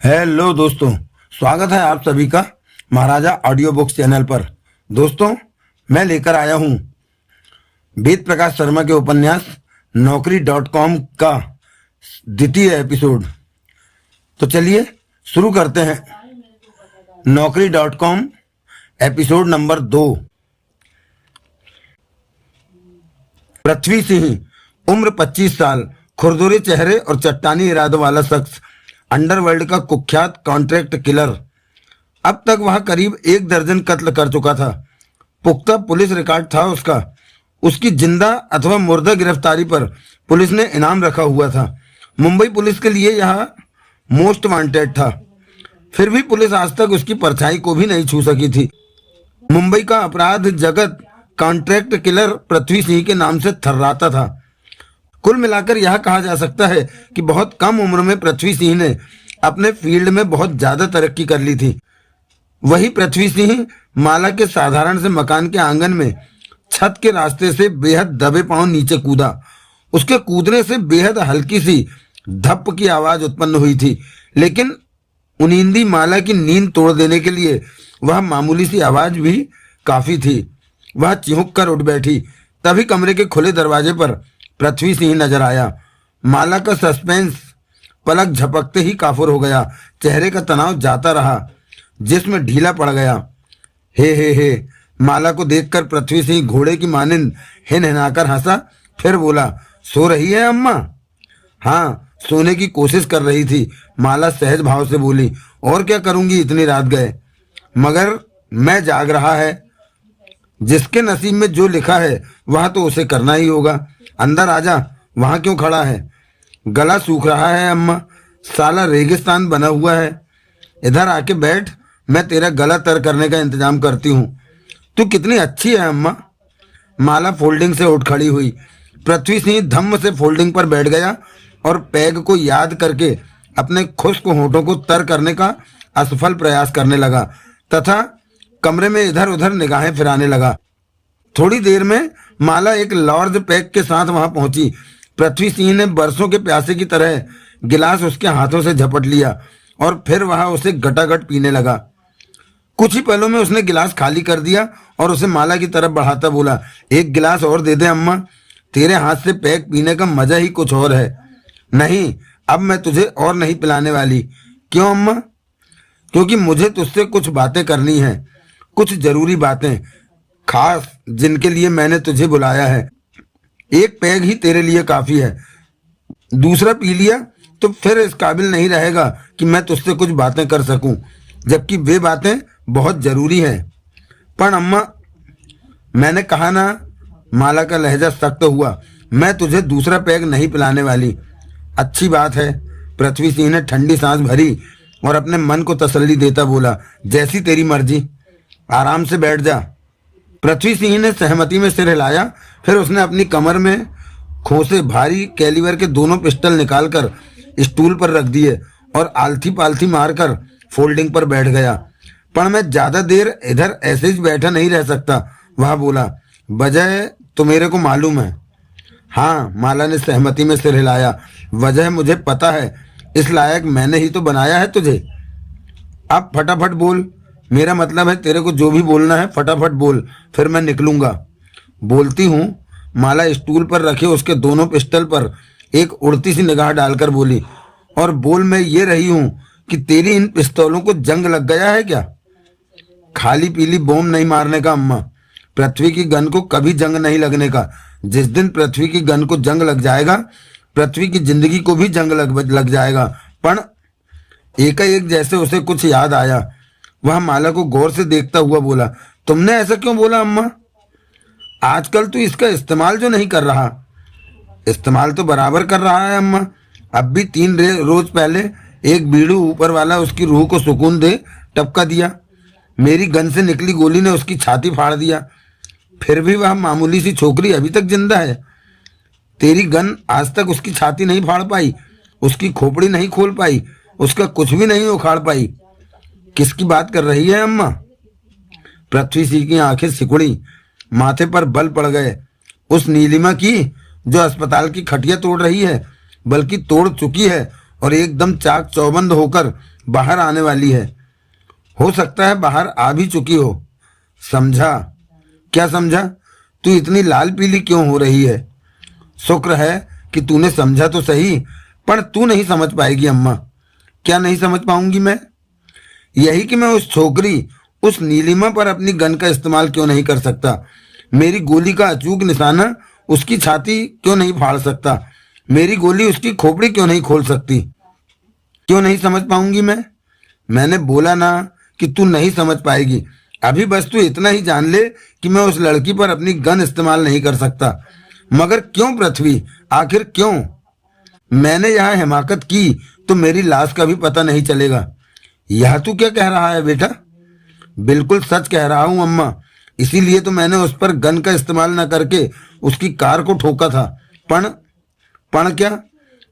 Hello दोस्तों, स्वागत है आप सभी का महाराजा ऑडियो बुक्स चैनल पर। दोस्तों, मैं लेकर आया हूं वेद प्रकाश शर्मा के उपन्यास नौकरी.com का द्वितीय एपिसोड। तो चलिए शुरू करते हैं। नौकरी.com एपिसोड नंबर 2। पृथ्वी सिंह, उम्र 25 साल, खुरदुरे चेहरे और चट्टानी इरादों वाला शख्स, अंडरवर्ल्ड का कुख्यात कॉन्ट्रैक्ट किलर। अब तक वह करीब 1 दर्जन कत्ल कर चुका था। पुख्ता पुलिस रिकॉर्ड था उसका। उसकी जिंदा अथवा मुर्दा गिरफ्तारी पर पुलिस ने इनाम रखा हुआ था। मुंबई पुलिस के लिए यह मोस्ट वांटेड था। फिर भी पुलिस आज तक उसकी परछाई को भी नहीं छू सकी थी। मुंबई का अपराध जगत कॉन्ट्रैक्ट किलर पृथ्वी सिंह के नाम से थर्राता था। कुल मिलाकर यह कहा जा सकता है कि बहुत कम उम्र में पृथ्वी सिंह ने अपने फील्ड में बहुत ज्यादा तरक्की कर ली थी। वही पृथ्वी सिंह माला के साधारण से मकान के आंगन में छत के रास्ते से बेहद दबे पांव नीचे कूदा। उसके कूदने से बेहद हल्की सी धप की आवाज उत्पन्न हुई थी, लेकिन उनींदी माला की नींद तोड़ देने के लिए वह मामूली सी आवाज भी काफी थी। वह चिहुक कर उठ बैठी। तभी कमरे के खुले दरवाजे पर पृथ्वी सिंह नजर आया। माला का सस्पेंस पलक झपकते ही काफुर हो गया। चेहरे का तनाव जाता रहा, जिसमें ढीला पड़ गया। हे माला को देखकर पृथ्वी सिंह घोड़े की मानिंद हिनहिनाकर हंसा, फिर बोला, सो रही है अम्मा? हाँ, सोने की कोशिश कर रही थी, माला सहज भाव से बोली। और क्या करूंगी, इतनी रात गए। मगर मैं जाग रहा है। जिसके नसीब में जो लिखा है वह तो उसे करना ही होगा। अंदर आजा, वहां क्यों खड़ा है? गला सूख रहा है अम्मा, साला रेगिस्तान बना हुआ है। इधर आके बैठ, मैं तेरा गला तर करने का इंतजाम करती हूँ। तू कितनी अच्छी है अम्मा। माला फोल्डिंग से उठ खड़ी हुई। पृथ्वी सिंह धम्म से फोल्डिंग पर बैठ गया और पैग को याद करके अपने खुश्क होठों को तर करने का असफल प्रयास करने लगा तथा कमरे में इधर उधर निगाहें फिराने लगा। थोड़ी देर में माला एक लार्ज पैक के साथ वहां पहुंची। पृथ्वी सिंह ने बरसों के प्यासे की तरह गिलास उसके हाथों से झपट लिया और फिर वह उसे गटागट पीने लगा। कुछ ही पलों में उसने गिलास खाली कर दिया और उसे माला की तरफ बढ़ाता बोला, एक गिलास और दे दे अम्मा, तेरे हाथ से पैक पीने का मजा ही कुछ और है। नहीं, अब मैं तुझे और नहीं पिलाने वाली। क्यों अम्मा? क्योंकि मुझे तुझसे कुछ बातें करनी है, कुछ जरूरी बातें, खास जिनके लिए मैंने तुझे बुलाया है। एक पैग ही तेरे लिए काफी है। दूसरा पी लिया तो फिर इस काबिल नहीं रहेगा कि मैं तुझसे कुछ बातें कर सकूं, जबकि वे बातें बहुत जरूरी हैं। पर अम्मा, मैंने कहा ना। माला का लहजा सख्त हुआ। मैं तुझे दूसरा पैग नहीं पिलाने वाली। अच्छी बात है। पृथ्वी सिंह ने ठंडी सांस भरी और अपने मन को तसल्ली देता बोला, जैसी तेरी मर्जी, आराम से बैठ जा। पृथ्वी सिंह ने सहमति में सिर हिलाया। फिर उसने अपनी कमर में खोसे भारी कैलिवर के दोनों पिस्टल निकालकर स्टूल पर रख दिए और आलथी पालथी मारकर फोल्डिंग पर बैठ गया। पर मैं ज्यादा देर इधर ऐसे ही बैठा नहीं रह सकता, वह बोला। वजह तो मेरे को मालूम है। हाँ, माला ने सहमति में सिर हिलाया। वजह मुझे पता है, इस लायक मैंने ही तो बनाया है तुझे। अब फटाफट बोल। मेरा मतलब है तेरे को जो भी बोलना है फटाफट बोल, फिर मैं निकलूंगा। बोलती हूँ। माला स्टूल पर रखे उसके दोनों पिस्टल पर एक उड़ती सी निगाह डालकर बोली, और बोल मैं ये रही हूँ कि तेरी इन पिस्तौलों को जंग लग गया है क्या? खाली पीली बॉम्ब नहीं मारने का अम्मा। पृथ्वी की गन को कभी जंग नहीं लगने का। जिस दिन पृथ्वी की गन को जंग लग जाएगा, पृथ्वी की जिंदगी को भी जंग लग जाएगा। पर एकाएक जैसे उसे कुछ याद आया, वह माला को गौर से देखता हुआ बोला, तुमने ऐसा क्यों बोला अम्मा? आजकल तू इसका इस्तेमाल जो नहीं कर रहा। इस्तेमाल तो बराबर कर रहा है अम्मा। अब भी 3 रोज पहले एक बीड़ू ऊपर वाला उसकी रूह को सुकून दे टपका दिया। मेरी गन से निकली गोली ने उसकी छाती फाड़ दिया। फिर भी वह मामूली सी छोकरी अभी तक जिंदा है। तेरी गन आज तक उसकी छाती नहीं फाड़ पाई, उसकी खोपड़ी नहीं खोल पाई, उसका कुछ भी नहीं उखाड़ पाई। किसकी बात कर रही है अम्मा? पृथ्वी सिंह की आंखें सिकुड़ी, माथे पर बल पड़ गए। उस नीलिमा की जो अस्पताल की खटिया तोड़ रही है, बल्कि तोड़ चुकी है और एकदम चाक चौबंद होकर बाहर आने वाली है। हो सकता है बाहर आ भी चुकी हो। समझा? क्या समझा? तू इतनी लाल पीली क्यों हो रही है? शुक्र है कि तूने समझा तो सही, पर तू नहीं समझ पाएगी अम्मा। क्या नहीं समझ पाऊंगी मैं? यही कि मैं उस छोकरी, उस नीलिमा पर अपनी गन का इस्तेमाल क्यों नहीं कर सकता। मेरी गोली का अचूक निशाना उसकी छाती क्यों नहीं फाड़ सकता। मेरी गोली उसकी खोपड़ी क्यों नहीं खोल सकती। क्यों नहीं समझ पाऊंगी मैं? मैंने बोला ना कि तू नहीं समझ पाएगी। अभी बस तू इतना ही जान ले कि मैं उस लड़की पर अपनी गन इस्तेमाल नहीं कर सकता। मगर क्यों पृथ्वी? आखिर क्यों? मैंने यहाँ हिमाकत की तो मेरी लाश का भी पता नहीं चलेगा। यह तू क्या कह रहा है बेटा? बिल्कुल सच कह रहा हूँ अम्मा। इसीलिए तो मैंने उस पर गन का इस्तेमाल न करके उसकी कार को ठोका था। पण क्या?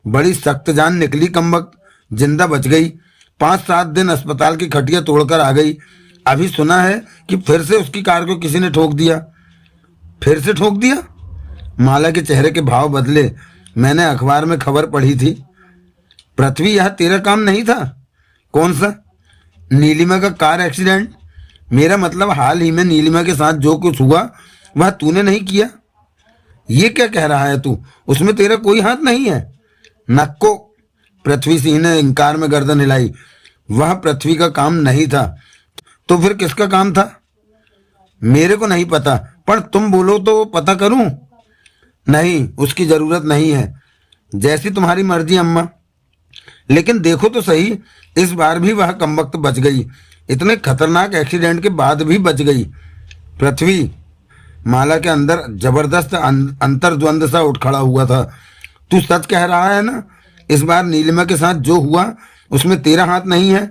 बड़ी सख्त जान निकली कमबख्त। जिंदा बच गई। 5-7 दिन अस्पताल की खटिया तोड़कर आ गई। अभी सुना है कि फिर से उसकी कार को किसी ने ठोक दिया। फिर से ठोक दिया? माला के चेहरे के भाव बदले। मैंने अखबार में खबर पढ़ी थी। पृथ्वी, यह तेरा काम नहीं था? कौन सा? नीलिमा का कार एक्सीडेंट। मेरा मतलब हाल ही में नीलिमा के साथ जो कुछ हुआ वह तूने नहीं किया। ये क्या कह रहा है तू? उसमें तेरा कोई हाथ नहीं है। नक्को! पृथ्वी सिंह ने इंकार में गर्दन हिलाई। वह पृथ्वी का काम नहीं था। तो फिर किसका काम था? मेरे को नहीं पता, पर तुम बोलो तो पता करूं। नहीं, उसकी जरूरत नहीं है। जैसी तुम्हारी मर्जी अम्मा। लेकिन देखो तो सही, इस बार भी वह कमबख्त बच गई। इतने खतरनाक एक्सीडेंट के बाद भी बच गई। पृथ्वी, माला के अंदर जबरदस्त अंतर्द्वंद सा उठ खड़ा हुआ था। तू सच कह रहा है ना? इस बार नीलिमा के साथ जो हुआ उसमें तेरा हाथ नहीं है?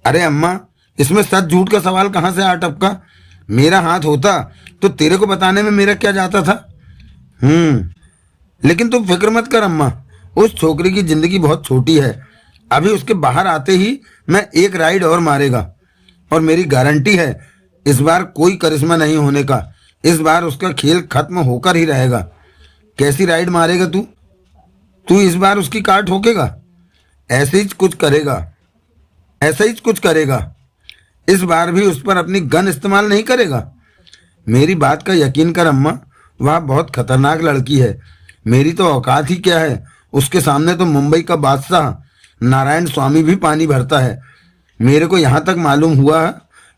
अरे अम्मा, इसमें सच झूठ का सवाल कहाँ से आ टपका? मेरा हाथ होता तो तेरे को बताने में मेरा क्या जाता था? लेकिन तुम फिक्र मत कर अम्मा। उस छोकरी की जिंदगी बहुत छोटी है। अभी उसके बाहर आते ही मैं एक राइड और मारेगा। और मेरी गारंटी है, इस बार कोई करिश्मा नहीं होने का। इस बार उसका खेल खत्म होकर ही रहेगा। कैसी राइड मारेगा तू? तू इस बार उसकी कार ठोकेगा? ऐसे ही कुछ करेगा। ऐसा ही कुछ करेगा। इस बार भी उस पर अपनी गन इस्तेमाल नहीं करेगा। मेरी बात का यकीन कर अम्मा, वह बहुत खतरनाक लड़की है। मेरी तो औकात ही क्या है। उसके सामने तो मुंबई का बादशाह नारायण स्वामी भी पानी भरता है। मेरे को यहाँ तक मालूम हुआ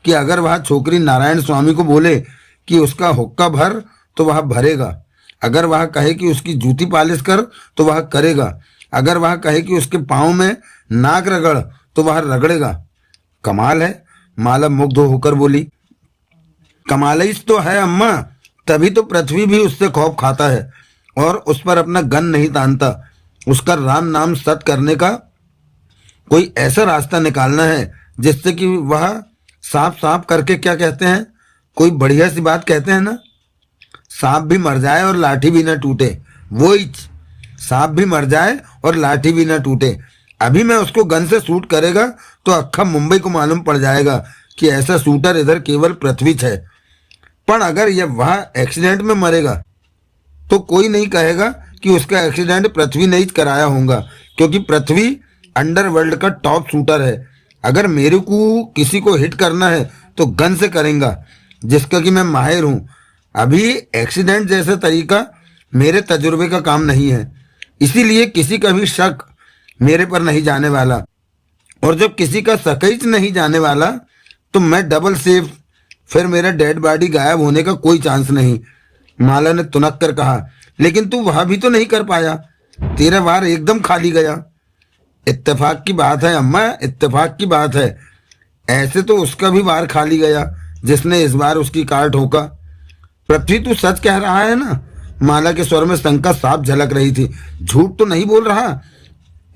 कि अगर वह छोकरी नारायण स्वामी को बोले कि उसका हुक्का भर तो वह भरेगा। अगर वह कहे कि उसकी जूती पालिश कर तो वह करेगा। अगर वह कहे कि उसके पाँव में नाक रगड़ तो वह रगड़ेगा। कमाल है, माला मुग्ध होकर बोली। कमालिस तो है अम्मा, तभी तो पृथ्वी भी उससे खौफ खाता है और उस पर अपना गन नहीं तानता। उसका राम नाम सत करने का कोई ऐसा रास्ता निकालना है जिससे कि वह सांप सांप करके, क्या कहते हैं, कोई बढ़िया सी बात कहते हैं ना, सांप भी मर जाए और लाठी भी ना टूटे। वो ही, सांप भी मर जाए और लाठी भी ना टूटे। अभी मैं उसको गन से शूट करेगा तो अक्खा मुंबई को मालूम पड़ जाएगा कि ऐसा शूटर इधर केवल पृथ्वी है। पर अगर यह वह एक्सीडेंट में मरेगा तो कोई नहीं कहेगा कि उसका एक्सीडेंट पृथ्वी ने ही कराया होगा, क्योंकि पृथ्वी अंडरवर्ल्ड का टॉप शूटर है। अगर मेरे को किसी को हिट करना है तो गन से करेंगे, जिसका कि मैं माहिर हूँ। अभी एक्सीडेंट जैसा तरीका मेरे तजुर्बे का काम नहीं है, इसीलिए किसी का भी शक मेरे पर नहीं जाने वाला। और जब किसी का सकैच नहीं जाने वाला तो मैं डबल सेफ। फिर मेरा डेड बॉडी गायब होने का कोई चांस नहीं। माला ने तुनक कर कहा। लेकिन तू वह भी तो नहीं कर पाया। तेरा वार एकदम खाली गया। इत्तेफाक की बात है अम्मा, इत्तेफाक की बात है। ऐसे तो उसका भी वार खाली गया जिसने इस बार उसकी कार ठोका। पृथ्वी, तू सच कह रहा है ना? माला के स्वर में शंका साफ झलक रही थी। झूठ तो नहीं बोल रहा?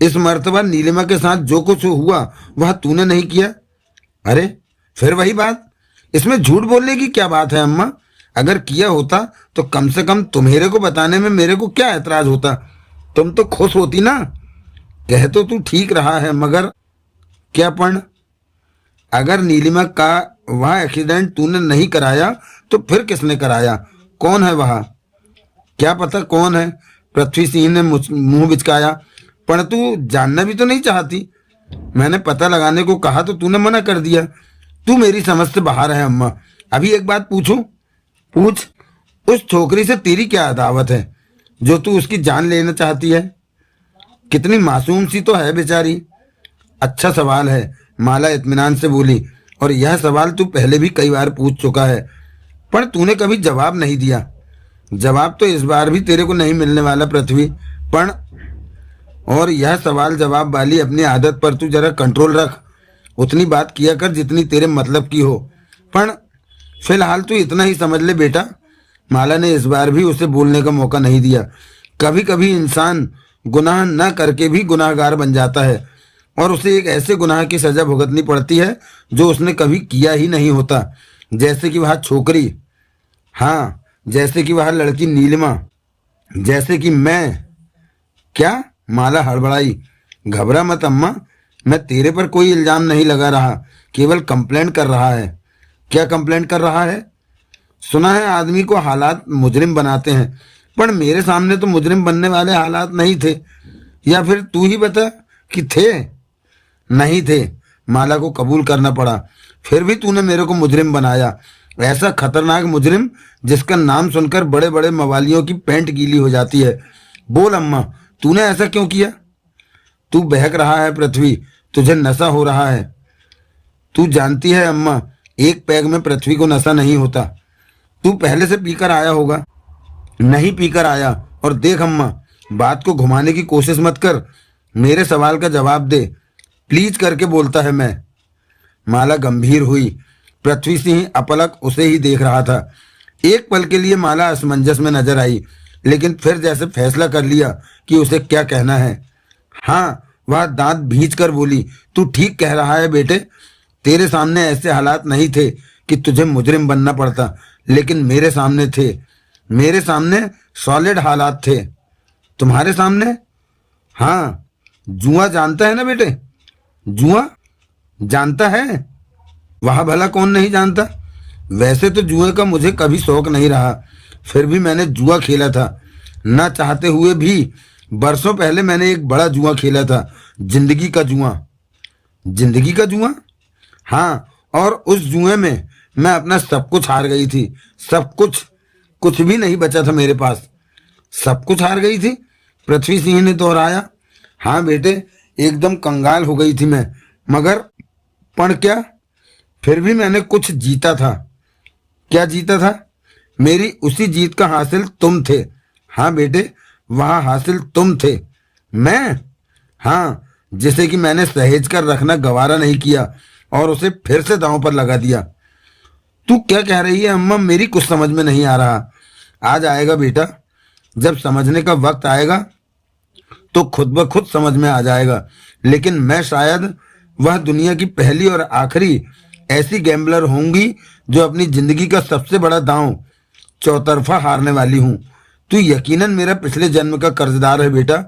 इस मर्तबा नीलिमा के साथ जो कुछ हुआ वह तूने नहीं किया। अरे फिर वही बात, इसमें झूठ बोलने की क्या बात है अम्मा? अगर किया होता तो कम से कम तुम्हेरे को बताने में मेरे को क्या ऐतराज होता? तुम तो खुश होती ना। कह तो तू ठीक रहा है, मगर क्या पण? अगर नीलिमा का वह एक्सीडेंट तूने नहीं कराया तो फिर किसने कराया? कौन है वह? क्या पता कौन है? पृथ्वी सिंह ने मुंह बिचकाया। पर तू जानना भी तो नहीं चाहती? मैंने पता लगाने को कहा तो तूने मना कर दिया। तू मेरी समझ से बाहर है अम्मा। अभी एक बात पूछूं? पूछ। उस छोकरी से तेरी क्या अदावत है जो तू उसकी जान लेना चाहती है? कितनी मासूम सी तो है बेचारी। अच्छा सवाल है, माला इत्मीनान से बोली, और यह सवाल तू पहले भी कई बार पूछ चुका है, पर तूने कभी जवाब नहीं दिया। जवाब तो इस बार भी तेरे को नहीं मिलने वाला पृथ्वी। पण और यह सवाल जवाब वाली अपनी आदत पर तू जरा कंट्रोल रख। उतनी बात किया कर जितनी तेरे मतलब की हो। पण फिलहाल तू इतना ही समझ ले बेटा। माला ने इस बार भी उसे बोलने का मौका नहीं दिया। कभी कभी इंसान गुनाह न करके भी गुनाहगार बन जाता है और उसे एक ऐसे गुनाह की सजा भुगतनी पड़ती है जो उसने कभी किया ही नहीं होता। जैसे कि वह छोकरी, हाँ, जैसे कि वह लड़की नीलिमा, जैसे कि मैं। क्या? माला हड़बड़ाई। घबरा मत अम्मा, मैं तेरे पर कोई इल्जाम नहीं लगा रहा, केवल कंप्लेंट कर रहा है। क्या कंप्लेंट कर रहा है? सुना है आदमी को हालात मुजरिम बनाते हैं, पर मेरे सामने तो मुजरिम बनने वाले हालात नहीं थे। या फिर तू ही बता कि थे? नहीं थे, माला को कबूल करना पड़ा। फिर भी तूने मेरे को मुजरिम बनाया, ऐसा खतरनाक मुजरिम जिसका नाम सुनकर बड़े बड़े मवालियों की पैंट गीली हो जाती है। बोल अम्मा, तूने ऐसा क्यों किया? तू बहक रहा है पृथ्वी, तुझे नशा हो रहा है। तू जानती है अम्मा, एक पैग में पृथ्वी को नशा नहीं होता। तू पहले से पीकर आया होगा। नहीं पीकर आया। और देख अम्मा, बात को घुमाने की कोशिश मत कर, मेरे सवाल का जवाब दे, प्लीज करके बोलता है मैं। माला गंभीर हुई। पृथ्वी सिंह अपलक उसे ही देख रहा था। एक पल के लिए माला असमंजस में नजर आई, लेकिन फिर जैसे फैसला कर लिया कि उसे क्या कहना है। हाँ, वह दांत भींच कर बोली, तू ठीक कह रहा है बेटे। तेरे सामने ऐसे हालात नहीं थे कि तुझे मुजरिम बनना पड़ता, लेकिन मेरे सामने थे। मेरे सामने सॉलिड हालात थे। तुम्हारे सामने? हाँ। जुआ जानता है ना बेटे? जुआ जानता है? वह भला कौन नहीं जानता। वैसे तो जुए का मुझे कभी शौक नहीं रहा, फिर भी मैंने जुआ खेला था, ना चाहते हुए भी। बरसों पहले मैंने एक बड़ा जुआ खेला था, जिंदगी का जुआ। जिंदगी का जुआ? हाँ, और उस जुए में मैं अपना सब कुछ हार गई थी। सब कुछ, कुछ भी नहीं बचा था मेरे पास। सब कुछ हार गई थी? पृथ्वी सिंह ने दोहराया। हाँ बेटे, एकदम कंगाल हो गई थी मैं, मगर पण क्या, फिर भी मैंने कुछ जीता था। क्या जीता था? मेरी उसी जीत का हासिल तुम थे। हाँ बेटे, वहां हासिल तुम थे। मैं? हाँ, जिसे कि मैंने सहेज कर रखना गवारा नहीं किया और उसे फिर से दांव पर लगा दिया। तू क्या कह रही है अम्मा? मेरी कुछ समझ में नहीं आ रहा। आ जाएगा बेटा, जब समझने का वक्त आएगा तो खुद ब खुद समझ में आ जाएगा। लेकिन मैं शायद वह दुनिया की पहली और आखिरी ऐसी गैम्बलर होंगी जो अपनी जिंदगी का सबसे बड़ा दांव चौतरफा हारने वाली हूं। तू यकीनन मेरा पिछले जन्म का कर्जदार है बेटा,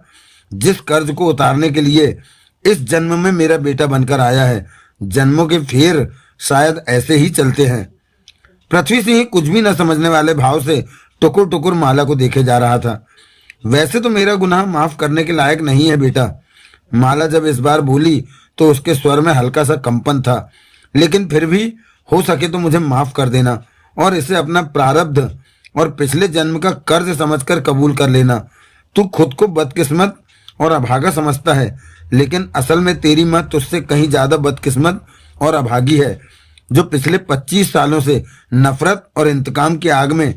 जिस कर्ज को उतारने के लिए इस जन्म में मेरा बेटा बनकर आया है। जन्मों के फेर शायद ऐसे ही चलते हैं। पृथ्वी सिंह कुछ भी न समझने वाले भाव से टुकुर टुकुर माला को देखे जा रहा था। वैसे तो मेरा गुनाह माफ करने के लायक नहीं है बेटा। माला जब इस बार बोली तो उसके स्वर में हल्का सा कंपन था, लेकिन फिर भी हो सके तो मुझे माफ कर देना और इसे अपना प्रारब्ध और पिछले जन्म का कर्ज समझकर कबूल कर लेना। तू खुद को बदकिस्मत और अभागा समझता है, लेकिन असल में तेरी माँ तुझसे कहीं ज्यादा बदकिस्मत और अभागी है, जो पिछले 25 सालों से नफरत और इंतकाम की आग में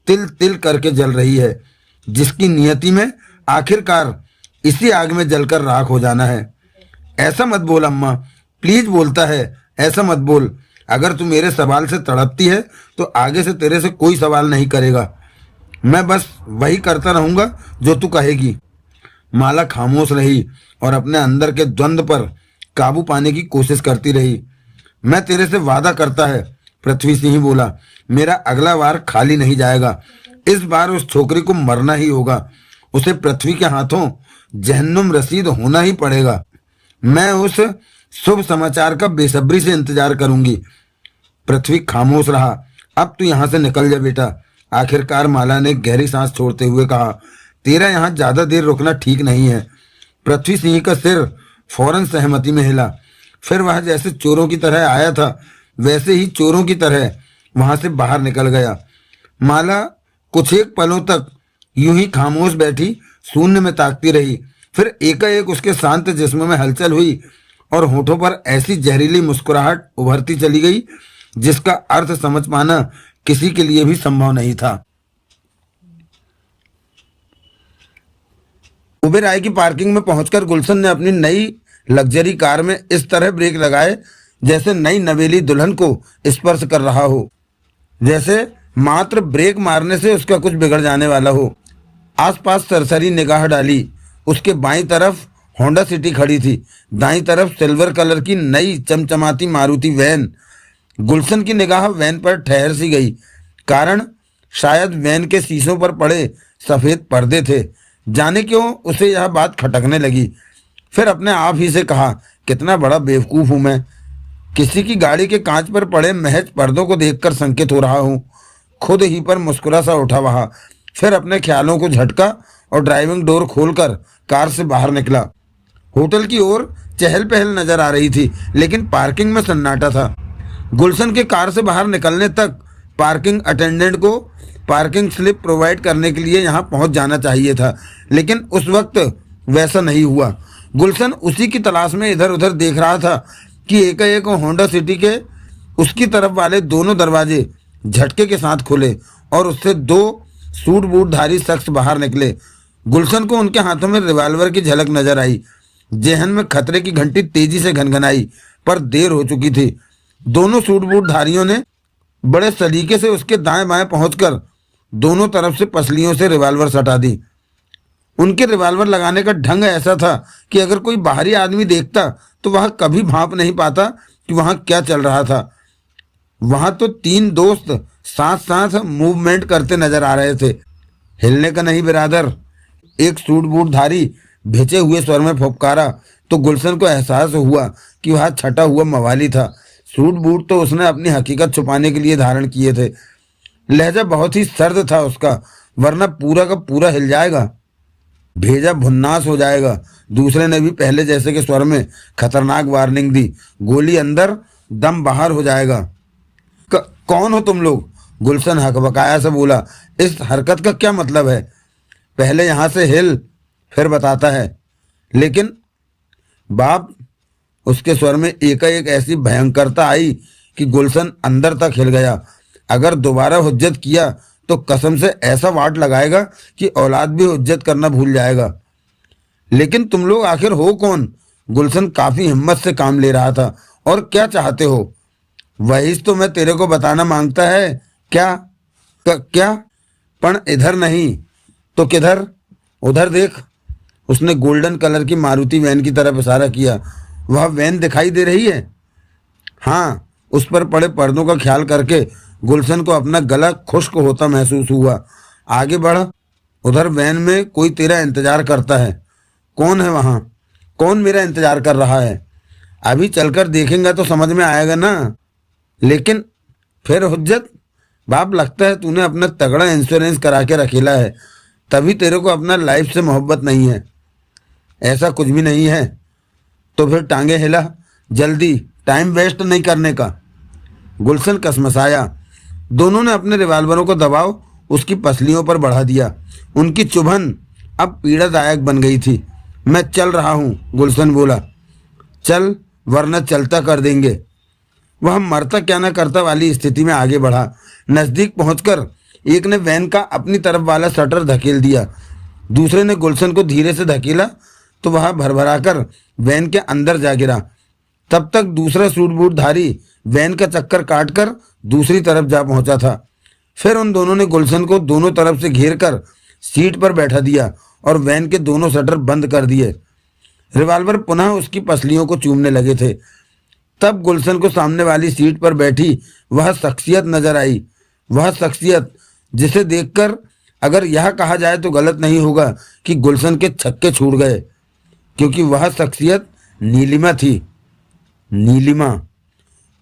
तिल तिल करके जल रही है, जिसकी नियति में आखिरकार इसी आग में जलकर राख हो जाना है। ऐसा मत बोल अम्मा, प्लीज बोलता है, ऐसा मत बोल। अगर तू मेरे सवाल से तड़पती है तो आगे से तेरे से कोई सवाल नहीं करेगा। मैं बस वही करता रहूंगा जो तू कहेगी। माला खामोश रही और अपने अंदर के द्वंद्व पर काबू पाने की कोशिश करती रही। मैं तेरे से वादा करता है, पृथ्वी सिंह बोला, मेरा अगला वार खाली नहीं जाएगा। इस बार उस छोकरी को मरना ही होगा। उसे पृथ्वी के हाथों जहन्नुम रसीद होना ही पड़ेगा। मैं उस शुभ समाचार का बेसब्री से इंतजार करूंगी। पृथ्वी खामोश रहा। अब तू यहां से निकल जा बेटा, आखिरकार माला ने गहरी सांस छोड़ते हुए कहा। तेरा यहाँ ज्यादा देर रुकना ठीक नहीं है। पृथ्वी सिंह का सिर फौरन सहमति में हिला। फिर वह जैसे चोरों की तरह आया था वैसे ही चोरों की तरह वहां से बाहर निकल गया। माला कुछ एक पलों तक यूं ही खामोश बैठी शून्य में ताकती रही। फिर एकाएक उसके शांत जिस्म में हलचल हुई और होठों पर ऐसी जहरीली मुस्कुराहट उभरती चली गई जिसका अर्थ समझ पाना किसी के लिए भी संभव नहीं था। उबेर की पार्किंग में पहुंचकर गुलशन ने अपनी नई लग्जरी कार में इस तरह ब्रेक लगाए जैसे नई नवेली दुल्हन को स्पर्श कर रहा हो, जैसे मात्र ब्रेक मारने से उसका कुछ बिगड़ जाने वाला हो। आसपास सरसरी निगाह डाली। उसके बाईं तरफ होंडा सिटी खड़ी थी, दाईं तरफ सिल्वर कलर की नई चमचमाती मारुति वैन। गुलशन की निगाह वैन पर ठहर सी गई। कारण शायद वैन के शीशों पर पड़े सफेद पर्दे थे। जाने क्यों उसे यह बात खटकने लगी। फिर अपने आप ही से कहा, कितना बड़ा बेवकूफ हूं मैं। किसी की गाड़ी के कांच पर पड़े महज पर्दों को देखकर संकित हो रहा हूं। खुद ही पर मुस्कुरा सा उठा वहां। फिर अपने ख्यालों को झटका और ड्राइविंग डोर खोलकर कार से बाहर निकला। होटल की ओर चहल पहल नजर आ रही थी, लेकिन पार्किंग में सन्नाटा था। गुलशन के कार से बाहर निकलने तक पार्किंग अटेंडेंट को पार्किंग स्लिप प्रोवाइड करने के लिए यहां पहुंच जाना चाहिए था, लेकिन उस वक्त वैसा नहीं हुआ। गुलशन उसी की तलाश में इधर उधर देख रहा था कि एकाएक होंडा सिटी के उसकी तरफ वाले दोनों दरवाजे झटके के साथ खुले और उससे दो सूट बूटधारी शख्स बाहर निकले। गुलशन को उनके हाथों में रिवॉल्वर की झलक नजर आई। जेहन में खतरे की घंटी तेजी से घनघनाई, पर देर हो चुकी थी। दोनों सूट बूटधारियों ने बड़े सलीके से उसके दाएं बाएं पहुंचकर दोनों तरफ से पसलियों से रिवॉल्वर सटा दी। उनके रिवॉल्वर लगाने का ढंग ऐसा था कि अगर कोई बाहरी आदमी देखता तो वह कभी भांप नहीं पाता कि वहां क्या चल रहा था। वहां तो तीन दोस्त साथ साथ मूवमेंट करते नजर आ रहे थे। हिलने का नहीं बिरादर, एक सूट बूटधारी भिजे हुए स्वर में फुफकारा तो गुलशन को एहसास हुआ कि वह छटा हुआ मवाली था। सूट बूट तो उसने अपनी हकीकत छुपाने के लिए धारण किए थे। लहजा बहुत ही सर्द था उसका, वरना पूरा का पूरा हिल जाएगा, भेजा भुन्नास हो जाएगा। दूसरे ने भी पहले जैसे के स्वर में खतरनाक वार्निंग दी, गोली अंदर दम बाहर हो जाएगा। कौन हो तुम लोग? गुलशन हकबकाया से बोला। इस हरकत का क्या मतलब है? पहले यहां से हिल, फिर बताता है। लेकिन बाप, उसके स्वर में एकाएक ऐसी भयंकरता आई कि गुलशन अंदर तक हिल गया। अगर दोबारा हुज्जत किया तो कसम से ऐसा वाट लगाएगा कि औलाद भी हुज्जत करना भूल जाएगा। लेकिन तुम लोग आखिर हो कौन? गुलशन काफी हिम्मत से काम ले रहा था। और क्या चाहते हो? वही तो मैं तेरे को बताना मांगता है। क्या क्या? पण इधर नहीं तो किधर? उधर देख। उसने गोल्डन कलर की मारुति वैन की तरफ इशारा किया। वह वैन दिखाई दे रही है? हाँ। उस पर पड़े पर्दों का ख्याल करके गुलशन को अपना गला खुश्क होता महसूस हुआ। आगे बढ़, उधर वैन में कोई तेरा इंतजार करता है। कौन है वहां? कौन मेरा इंतजार कर रहा है? अभी चलकर देखेंगे तो समझ में आएगा ना। लेकिन फिर हुज्जत? बाप, लगता है तूने अपना तगड़ा इंश्योरेंस करा के रखेला है, तभी तेरे को अपना लाइफ से मोहब्बत नहीं है। ऐसा कुछ भी नहीं है। तो फिर टांगे हिला, जल्दी, टाइम वेस्ट नहीं करने का। गुलशन कसमसाया। दोनों ने अपने रिवॉल्वरों को दबाव उसकी पसलियों पर बढ़ा दिया। उनकी चुभन अब पीड़ादायक बन गई थी। मैं चल रहा हूं, गुलशन बोला। चल, वरना चलता कर देंगे। वह मरता क्या न करता वाली स्थिति में आगे बढ़ा। नजदीक पहुंचकर एक ने वैन का अपनी तरफ वाला शटर धकेल दिया। दूसरे ने गुलशन को धीरे से धकेला तो वह भरभराकर वैन के अंदर जा गिरा। तब तक दूसरा सूट बूटधारी वैन का चक्कर काटकर दूसरी तरफ जा पहुंचा था। फिर उन दोनों ने गुलशन को दोनों तरफ से घेर कर सीट पर बैठा दिया और वैन के दोनों शटर बंद कर दिए। रिवॉल्वर पुनः उसकी पसलियों को चूमने लगे थे। तब गुलशन को सामने वाली सीट पर बैठी वह शख्सियत नजर आई। वह शख्सियत जिसे देखकर अगर यह कहा जाए तो गलत नहीं होगा कि गुलशन के छक्के छूट गए, क्योंकि वह शख्सियत नीलिमा थी। नीलिमा,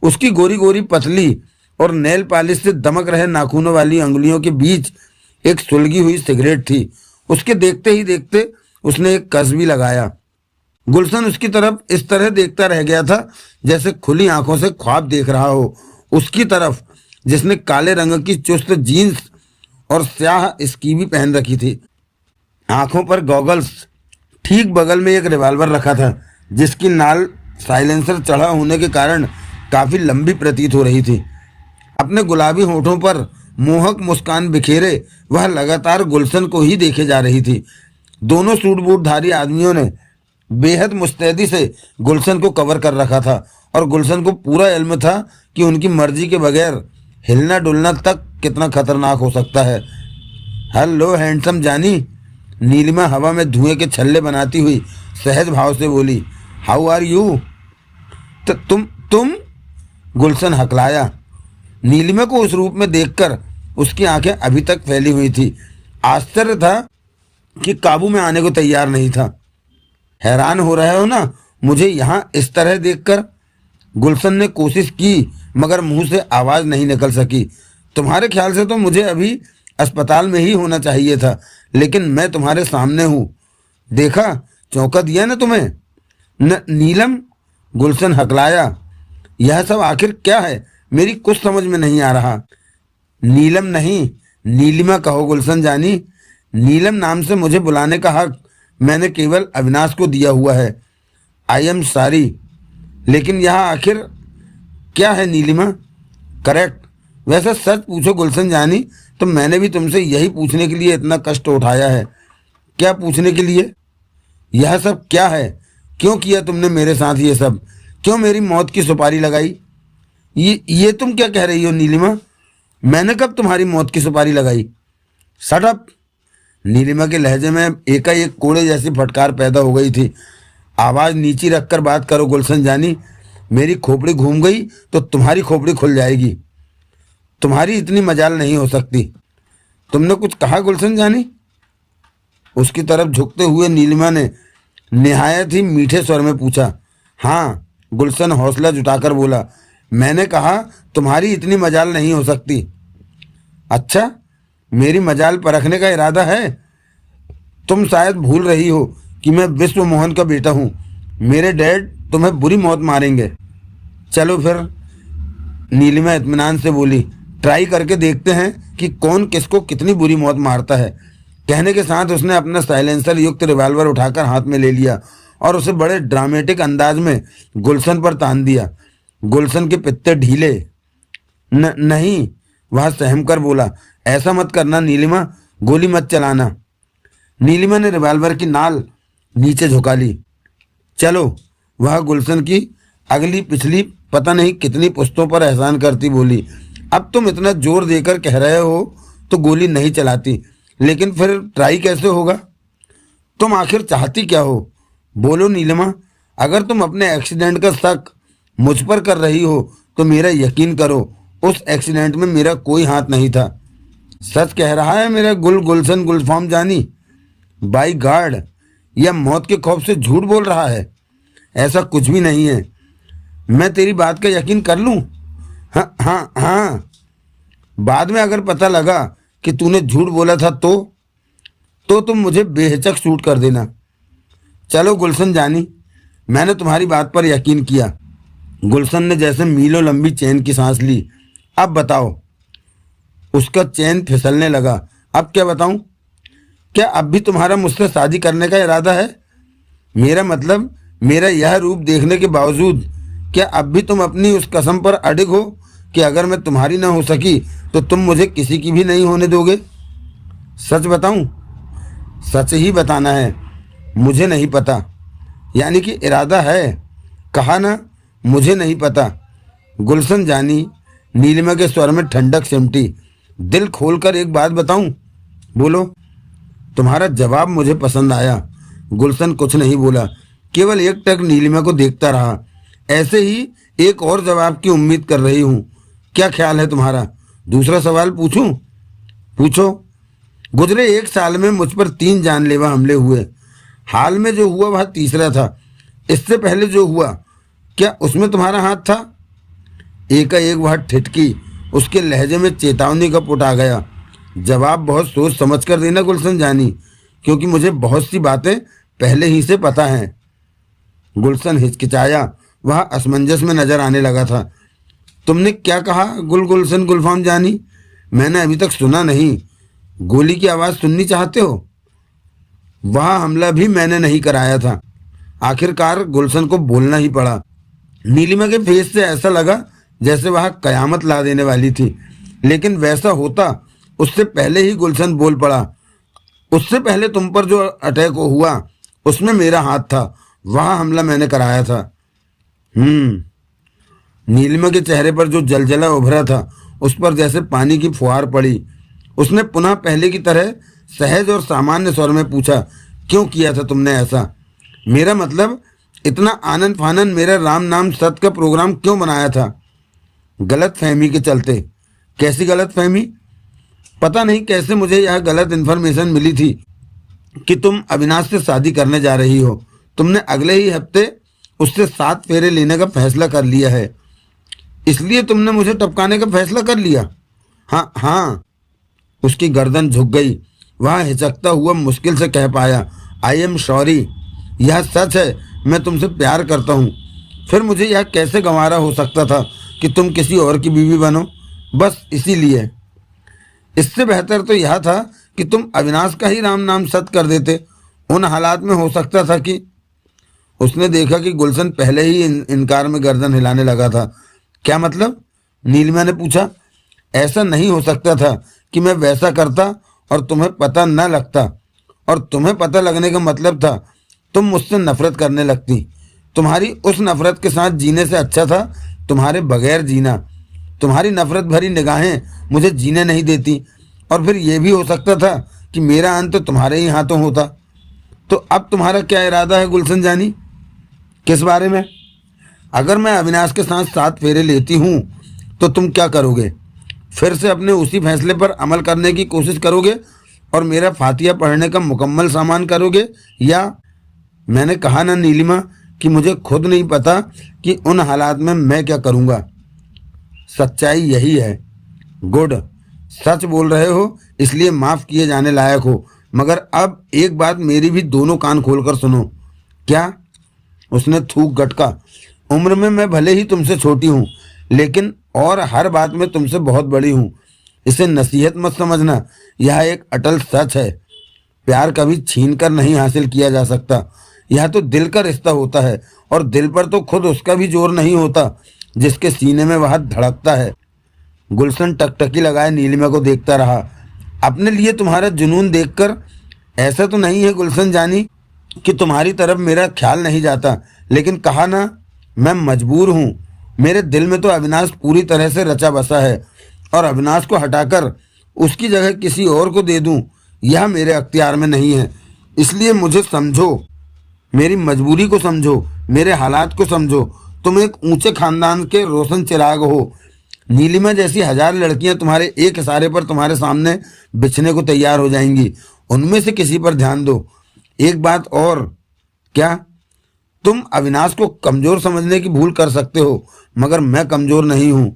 उसकी गोरी गोरी पतली और नेल पॉलिश से दमक रहे नाखूनों वाली अंगुलियों के बीच एक सुलगी हुई सिगरेट थी। उसके देखते ही देखते उसने एक कस भी लगाया। गुलशन उसकी तरफ इस तरह देखता रह गया था जैसे खुली आंखों से ख्वाब देख रहा हो। उसकी तरफ जिसने काले रंग की चुस्त जीन्स और स्याह स्कीवी पहन रखी थी, आंखों पर गॉगल्स, ठीक बगल में एक रिवॉल्वर रखा था जिसकी नाल साइलेंसर चढ़ा होने के कारण काफी लंबी प्रतीत हो रही थी। अपने गुलाबी होठों पर मोहक मुस्कान बिखेरे वह लगातार गुलशन को ही देखे जा रही थी। दोनों सूट बूटधारी आदमियों ने बेहद मुस्तैदी से गुलशन को कवर कर रखा था और गुलशन को पूरा इल्म था कि उनकी मर्जी के बगैर हिलना डुलना तक कितना खतरनाक हो सकता है। हेलो हैंडसम जानी, नीलिमा हवा में धुएं के छल्ले बनाती हुई सहज भाव से बोली। How are you? तुम गुलशन हकलाया। नीलिमा को उस रूप में देखकर उसकी आंखें अभी तक फैली हुई थी। आश्चर्य था कि काबू में आने को तैयार नहीं था। हैरान हो रहे हो ना मुझे यहाँ इस तरह देखकर? गुलशन ने कोशिश की मगर मुंह से आवाज नहीं निकल सकी। तुम्हारे ख्याल से तो मुझे अभी अस्पताल में ही होना चाहिए था, लेकिन मैं तुम्हारे सामने हूँ। देखा, चौंका दिया ना तुम्हें? नीलम, गुलशन हकलाया। यह सब आखिर क्या है? मेरी कुछ समझ में नहीं आ रहा। नीलम नहीं, नीलिमा कहो गुलशन जानी। नीलम नाम से मुझे बुलाने का हक मैंने केवल अविनाश को दिया हुआ है। आई एम सॉरी, लेकिन यहाँ आखिर क्या है नीलिमा? करेक्ट। वैसे सच पूछो गुलशन जानी तो मैंने भी तुमसे यही पूछने के लिए इतना कष्ट उठाया है। क्या पूछने के लिए? यह सब क्या है? क्यों किया तुमने मेरे साथ ये सब? क्यों मेरी मौत की सुपारी लगाई? ये तुम क्या कह रही हो नीलिमा? मैंने कब तुम्हारी मौत की सुपारी लगाई? Shut up. नीलिमा के लहजे में एकाएक कोड़े जैसी फटकार पैदा हो गई थी। आवाज नीची रखकर बात करो गुलशन जानी। मेरी खोपड़ी घूम गई तो तुम्हारी खोपड़ी खुल जाएगी। तुम्हारी इतनी मजाल नहीं हो सकती। तुमने कुछ कहा गुलशन जानी? उसकी तरफ झुकते हुए नीलिमा ने निहायत ही मीठे स्वर में पूछा। हाँ, गुलशन हौसला जुटाकर बोला। मैंने कहा तुम्हारी इतनी मजाल नहीं हो सकती। अच्छा, मेरी मजाल परखने का इरादा है? तुम शायद भूल रही हो कि मैं विश्व मोहन का बेटा हूँ। मेरे डैड तुम्हें बुरी मौत मारेंगे। चलो फिर, नीलिमा इत्मीनान से बोली। ट्राई करके देखते हैं कि कौन किसको कितनी बुरी मौत मारता है। कहने के साथ उसने अपना साइलेंसर युक्त रिवॉल्वर उठाकर हाथ में ले लिया और उसे बड़े ड्रामेटिक अंदाज में गुलशन पर तान दिया। गुलशन के पित्ते ढीले। नहीं, वह सहम कर बोला। ऐसा मत करना नीलिमा, गोली मत चलाना। नीलिमा ने रिवॉल्वर की नाल नीचे झुका ली। चलो, वह गुलशन की अगली पिछली पता नहीं कितनी पुश्तों पर एहसान करती बोली। अब तुम इतना जोर देकर कह रहे हो तो गोली नहीं चलाती, लेकिन फिर ट्राई कैसे होगा? तुम आखिर चाहती क्या हो? बोलो नीलिमा। अगर तुम अपने एक्सीडेंट का शक मुझ पर कर रही हो तो मेरा यकीन करो, उस एक्सीडेंट में मेरा कोई हाथ नहीं था। सच कह रहा है मेरा गुलशन गुलफाम जानी? बाई गॉड, यह मौत के खौफ से झूठ बोल रहा है। ऐसा कुछ भी नहीं है। मैं तेरी बात का यकीन कर लूं? हाँ हाँ हाँ। बाद में अगर पता लगा कि तूने झूठ बोला था तो तुम मुझे बेहिचक शूट कर देना। चलो गुलशन जानी, मैंने तुम्हारी बात पर यकीन किया। गुलशन ने जैसे मीलों लंबी चैन की सांस ली। अब बताओ। उसका चैन फिसलने लगा। अब क्या बताऊं? क्या अब भी तुम्हारा मुझसे शादी करने का इरादा है? मेरा मतलब, मेरा यह रूप देखने के बावजूद क्या अब भी तुम अपनी उस कसम पर अडिग हो कि अगर मैं तुम्हारी ना हो सकी तो तुम मुझे किसी की भी नहीं होने दोगे? सच बताऊं? सच ही बताना है। मुझे नहीं पता। यानी कि इरादा है? कहा ना, मुझे नहीं पता। गुलशन जानी, नीलिमा के स्वर में ठंडक सिमटी। दिल खोलकर एक बात बताऊं? बोलो। तुम्हारा जवाब मुझे पसंद आया। गुलशन कुछ नहीं बोला, केवल एक टक नीलिमा को देखता रहा। ऐसे ही एक और जवाब की उम्मीद कर रही हूं। क्या ख्याल है तुम्हारा? दूसरा सवाल पूछूं? पूछो। गुजरे 1 साल में मुझ पर 3 जानलेवा हमले हुए। हाल में जो हुआ वह तीसरा था। इससे पहले जो हुआ, क्या उसमें तुम्हारा हाथ था? एकाएक वह ठिठकी। उसके लहजे में चेतावनी का पुट आ गया। जवाब बहुत सोच समझ कर देना गुलशन जानी, क्योंकि मुझे बहुत सी बातें पहले ही से पता हैं। गुलशन हिचकिचाया, वह असमंजस में नजर आने लगा था। तुमने क्या कहा गुलशन गुलफाम जानी? मैंने अभी तक सुना नहीं। गोली की आवाज़ सुननी चाहते हो? वह हमला भी मैंने नहीं कराया था। आखिरकार गुलशन को बोलना ही पड़ा। नीलिमा के फेस से ऐसा लगा जैसे वह कयामत ला देने वाली थी, लेकिन वैसा होता उससे पहले ही गुलशन बोल पड़ा। उससे पहले तुम पर जो अटैक हुआ उसमें मेरा हाथ था, वह हमला मैंने कराया था। नीलिमा के चेहरे पर जो जलजला उभरा था उस पर जैसे पानी की फुहार पड़ी। उसने पुनः पहले की तरह सहज और सामान्य स्वर में पूछा, क्यों किया था तुमने ऐसा? मेरा मतलब, इतना आनंद फानन मेरा राम नाम सत्य का प्रोग्राम क्यों बनाया था? गलत फहमी के चलते। कैसी गलत फहमी? पता नहीं कैसे मुझे यह गलत इन्फॉर्मेशन मिली थी कि तुम अविनाश से शादी करने जा रही हो। तुमने अगले ही हफ्ते उससे 7 फेरे लेने का फैसला कर लिया है, इसलिए तुमने मुझे टपकाने का फैसला कर लिया। हाँ हाँ। उसकी गर्दन झुक गई। वह हिचकता हुआ मुश्किल से कह पाया, आई एम सॉरी। यह सच है, मैं तुमसे प्यार करता हूँ। फिर मुझे यह कैसे गंवारा हो सकता था कि तुम किसी और की बीवी बनो? बस इसीलिए। इससे बेहतर तो यह था कि तुम अविनाश का ही राम नाम सत्य कर देते। उन हालात में हो सकता था कि... उसने देखा कि गुलशन पहले ही इनकार में गर्दन हिलाने लगा था। क्या मतलब? नीलिमा ने पूछा। ऐसा नहीं हो सकता था कि मैं वैसा करता और तुम्हें पता न लगता, और तुम्हें पता लगने का मतलब था तुम मुझसे नफरत करने लगती। तुम्हारी उस नफरत के साथ जीने से अच्छा था तुम्हारे बगैर जीना। तुम्हारी नफरत भरी निगाहें मुझे जीने नहीं देती, और फिर यह भी हो सकता था कि मेरा अंत तुम्हारे ही हाथों होता। तो अब तुम्हारा क्या इरादा है गुलशन जानी? किस बारे में? अगर मैं अविनाश के साथ 7 फेरे लेती हूँ तो तुम क्या करोगे? फिर से अपने उसी फैसले पर अमल करने की कोशिश करोगे और मेरा फातिया पढ़ने का मुकम्मल सामान करोगे, या... मैंने कहा ना नीलिमा कि मुझे खुद नहीं पता कि उन हालात में मैं क्या करूँगा। सच्चाई यही है। गुड, सच बोल रहे हो, इसलिए माफ़ किए जाने लायक हो। मगर अब एक बात मेरी भी दोनों कान खोलकर सुनो। क्या? उसने थूक गटका। उम्र में मैं भले ही तुमसे छोटी हूँ, लेकिन और हर बात में तुमसे बहुत बड़ी हूँ। इसे नसीहत मत समझना, यह एक अटल सच है। प्यार कभी छीन कर नहीं हासिल किया जा सकता। यह तो दिल का रिश्ता होता है, और दिल पर तो खुद उसका भी जोर नहीं होता जिसके सीने में वह धड़कता है। गुलशन टकटकी लगाए नीलिमा को देखता रहा। अपने लिए तुम्हारा जुनून देखकर ऐसा तो नहीं है गुलशन जानी कि तुम्हारी तरफ मेरा ख्याल नहीं जाता, लेकिन कहा ना, मैं मजबूर हूँ। मेरे दिल में तो अविनाश पूरी तरह से रचा बसा है, और अविनाश को हटाकर उसकी जगह किसी और को दे दूँ यह मेरे अख्तियार में नहीं है। इसलिए मुझे समझो, मेरी मजबूरी को समझो, मेरे हालात को समझो। तुम एक ऊंचे खानदान के रोशन चिराग हो। नीलिमा जैसी 1000 लड़कियां तुम्हारे एक इशारे पर तुम्हारे सामने बिछने को तैयार हो जाएंगी। उनमें से किसी पर ध्यान दो। एक बात और। क्या? तुम अविनाश को कमज़ोर समझने की भूल कर सकते हो, मगर मैं कमज़ोर नहीं हूँ।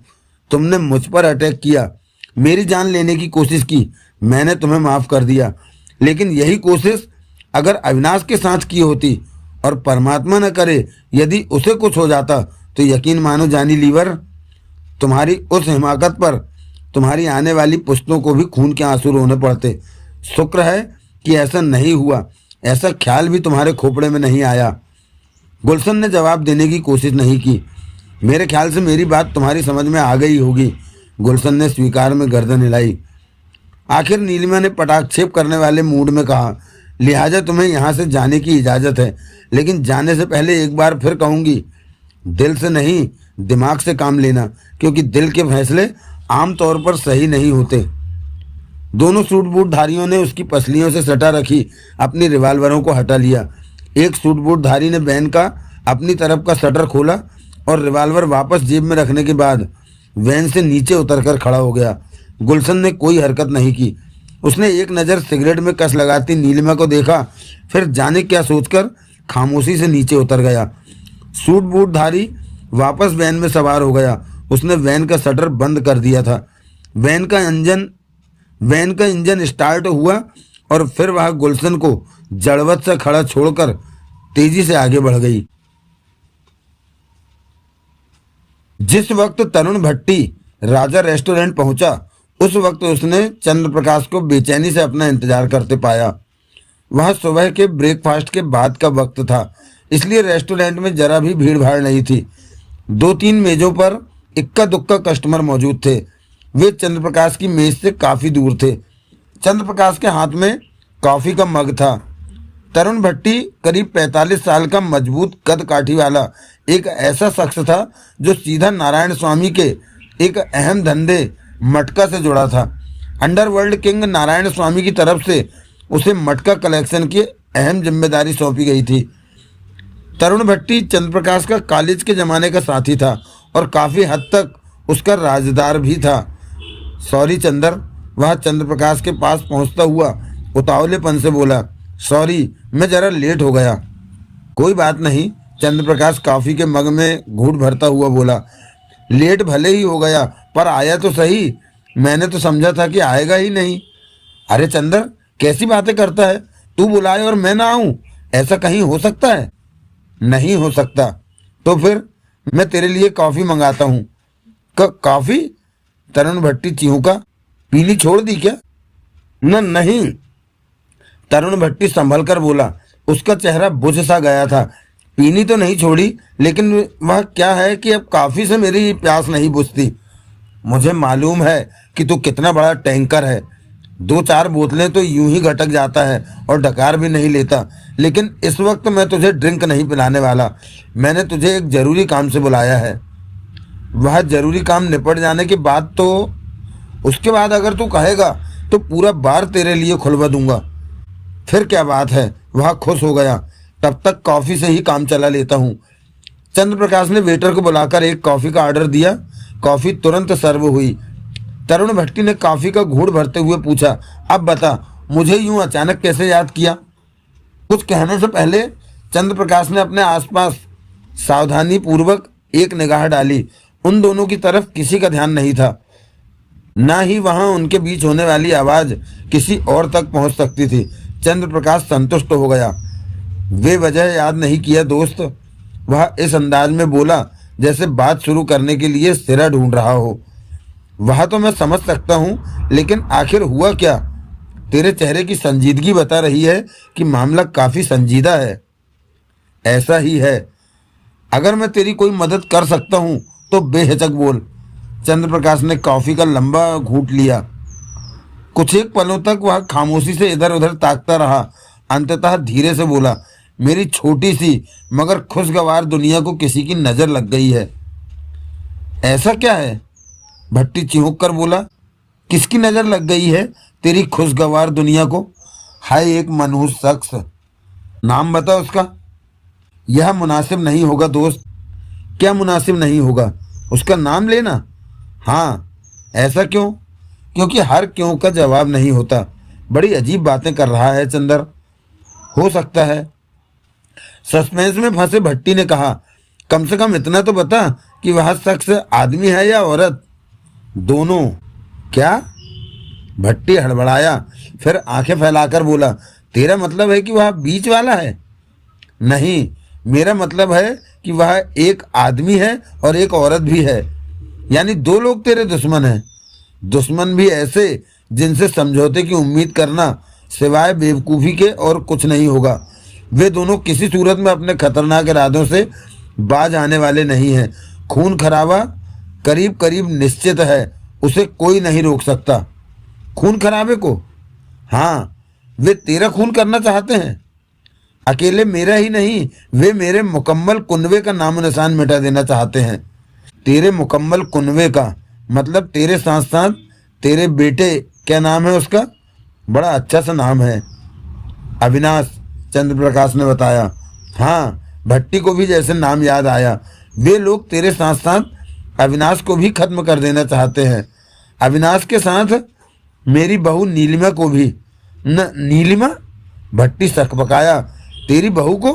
तुमने मुझ पर अटैक किया, मेरी जान लेने की कोशिश की, मैंने तुम्हें माफ़ कर दिया। लेकिन यही कोशिश अगर अविनाश के साथ की होती, और परमात्मा न करे यदि उसे कुछ हो जाता, तो यकीन मानो जानी लीवर, तुम्हारी उस हिमाकत पर तुम्हारी आने वाली पुश्तों को भी खून के आंसू रोने पड़ते। शुक्र है कि ऐसा नहीं हुआ। ऐसा ख्याल भी तुम्हारे खोपड़े में नहीं आया। गुलशन ने जवाब देने की कोशिश नहीं की। मेरे ख्याल से मेरी बात तुम्हारी समझ में आ गई होगी। गुलशन ने स्वीकार में गर्दन हिलाई। आखिर नीलिमा ने पटाक्षेप करने वाले मूड में कहा, लिहाजा तुम्हें यहाँ से जाने की इजाज़त है, लेकिन जाने से पहले एक बार फिर कहूँगी, दिल से नहीं दिमाग से काम लेना, क्योंकि दिल के फैसले आमतौर पर सही नहीं होते। दोनों सूट बूटधारियों ने उसकी पसलियों से सटा रखी अपनी रिवाल्वरों को हटा लिया। एक सूट बूटधारी ने वैन का अपनी तरफ का शटर खोला और रिवाल्वर वापस जेब में रखने के बाद वैन से नीचे उतरकर खड़ा हो गया। गुलशन ने कोई हरकत नहीं की। उसने एक नज़र सिगरेट में कस लगाती नीलिमा को देखा, फिर जाने क्या सोचकर खामोशी से नीचे उतर गया। सूट बूटधारी वापस वैन में सवार हो गया। उसने वैन का शटर बंद कर दिया था। वैन का इंजन स्टार्ट हुआ और फिर वह गुलशन को जड़वत से खड़ा छोड़कर तेजी से आगे बढ़ गई। जिस वक्त तरुण भट्टी राजा रेस्टोरेंट पहुंचा उस वक्त उसने चंद्रप्रकाश को बेचैनी से अपना इंतजार करते पाया। वह सुबह के ब्रेकफास्ट के बाद का वक्त था, इसलिए रेस्टोरेंट में जरा भी भीड़ भाड़ नहीं थी। 2-3 मेजों पर इक्का दुक्का कस्टमर मौजूद थे। वे चंद्रप्रकाश की मेज से काफ़ी दूर थे। चंद्रप्रकाश के हाथ में कॉफ़ी का मग था। तरुण भट्टी करीब 45 साल का मजबूत कद काठी वाला एक ऐसा शख्स था जो सीधा नारायण स्वामी के एक अहम धंधे मटका से जुड़ा था। अंडरवर्ल्ड किंग नारायण स्वामी की तरफ से उसे मटका कलेक्शन की अहम जिम्मेदारी सौंपी गई थी। तरुण भट्टी चंद्रप्रकाश का कॉलेज के ज़माने का साथी था और काफ़ी हद तक उसका राजदार भी था। सॉरी चंदर, वह चंद्रप्रकाश के पास पहुंचता हुआ उतावलेपन से बोला। सॉरी, मैं ज़रा लेट हो गया। कोई बात नहीं, चंद्रप्रकाश कॉफ़ी के मग में घूंट भरता हुआ बोला। लेट भले ही हो गया पर आया तो सही, मैंने तो समझा था कि आएगा ही नहीं। अरे चंदर, कैसी बातें करता है, तू बुलाए और मैं ना आऊं, ऐसा कहीं हो सकता है? नहीं हो सकता। तो फिर मैं तेरे लिए कॉफ़ी मंगाता हूँ। कॉफ़ी? तरुण भट्टी चिहुका। पीनी छोड़ दी क्या? नहीं, तरुण भट्टी संभल कर बोला। उसका चेहरा बुझ सा गया था। पीनी तो नहीं छोड़ी, लेकिन वह क्या है कि अब कॉफ़ी से मेरी प्यास नहीं बुझती। मुझे मालूम है कि तू कितना बड़ा टैंकर है, 2-4 बोतलें तो यूं ही घटक जाता है और डकार भी नहीं लेता। लेकिन इस वक्त मैं तुझे ड्रिंक नहीं पिलाने वाला। मैंने तुझे एक ज़रूरी काम से बुलाया है। वह ज़रूरी काम निपट जाने के बाद तो उसके बाद अगर तू कहेगा तो पूरा बार तेरे लिए खुलवा दूंगा। फिर क्या बात है, वह खुश हो गया। तब तक कॉफ़ी से ही काम चला लेता हूँ। चंद्रप्रकाश ने वेटर को बुलाकर एक कॉफ़ी का ऑर्डर दिया। कॉफ़ी तुरंत सर्व हुई। तरुण भट्टी ने कॉफ़ी का घूंट भरते हुए पूछा, अब बता, मुझे यूं अचानक कैसे याद किया? कुछ कहने से पहले चंद्रप्रकाश ने अपने आसपास सावधानी पूर्वक एक निगाह डाली। उन दोनों की तरफ किसी का ध्यान नहीं था, ना ही वहां उनके बीच होने वाली आवाज़ किसी और तक पहुंच सकती थी। चंद्रप्रकाश संतुष्ट हो गया। वे वजह याद नहीं किया दोस्त, वह इस अंदाज में बोला जैसे बात शुरू करने के लिए सिरा ढूंढ रहा हो। वह तो मैं समझ सकता हूँ, लेकिन आखिर हुआ क्या? तेरे चेहरे की संजीदगी बता रही है कि मामला काफ़ी संजीदा है। ऐसा ही है। अगर मैं तेरी कोई मदद कर सकता हूँ तो बेहिचक बोल। चंद्रप्रकाश ने कॉफ़ी का लंबा घूंट लिया। कुछ एक पलों तक वह खामोशी से इधर उधर ताकता रहा। अंततः धीरे से बोला, मेरी छोटी सी मगर खुशगवार दुनिया को किसी की नज़र लग गई है। ऐसा क्या है? भट्टी चिहुक कर बोला। किसकी नज़र लग गई है तेरी खुशगवार दुनिया को? हाय, एक मनहूस शख्स। नाम बता उसका। यह मुनासिब नहीं होगा दोस्त। क्या मुनासिब नहीं होगा? उसका नाम लेना। हाँ। ऐसा क्यों? क्योंकि हर क्यों का जवाब नहीं होता। बड़ी अजीब बातें कर रहा है चंदर। हो सकता है। सस्पेंस में फंसे भट्टी ने कहा, कम से कम इतना तो बता कि वह शख्स आदमी है या औरत? दोनों। क्या? भट्टी हड़बड़ाया, फिर आंखें फैलाकर बोला, तेरा मतलब है कि वह बीच वाला है? नहीं, मेरा मतलब है कि वह एक आदमी है और एक औरत भी है। यानी 2 लोग तेरे दुश्मन हैं। दुश्मन भी ऐसे जिनसे समझौते की उम्मीद करना सिवाय बेवकूफ़ी के और कुछ नहीं होगा। वे दोनों किसी सूरत में अपने खतरनाक इरादों से बाज आने वाले नहीं हैं। खून खराबा करीब करीब निश्चित है, उसे कोई नहीं रोक सकता। खून खराबे को? हाँ, वे तेरा खून करना चाहते हैं। अकेले मेरा ही नहीं, वे मेरे मुकम्मल कुनवे का नामो निशान मिटा देना चाहते हैं। तेरे मुकम्मल कुनवे का मतलब तेरे साथ साथ तेरे बेटे, क्या नाम है उसका? बड़ा अच्छा सा नाम है, अविनाश। चंद्रप्रकाश ने बताया। हाँ, भट्टी को भी जैसे नाम याद आया। वे लोग तेरे साथ साथ अविनाश को भी खत्म कर देना चाहते हैं। अविनाश के साथ मेरी बहू नीलिमा को भी। न नीलिमा? भट्टी सकपकाया। तेरी बहू को?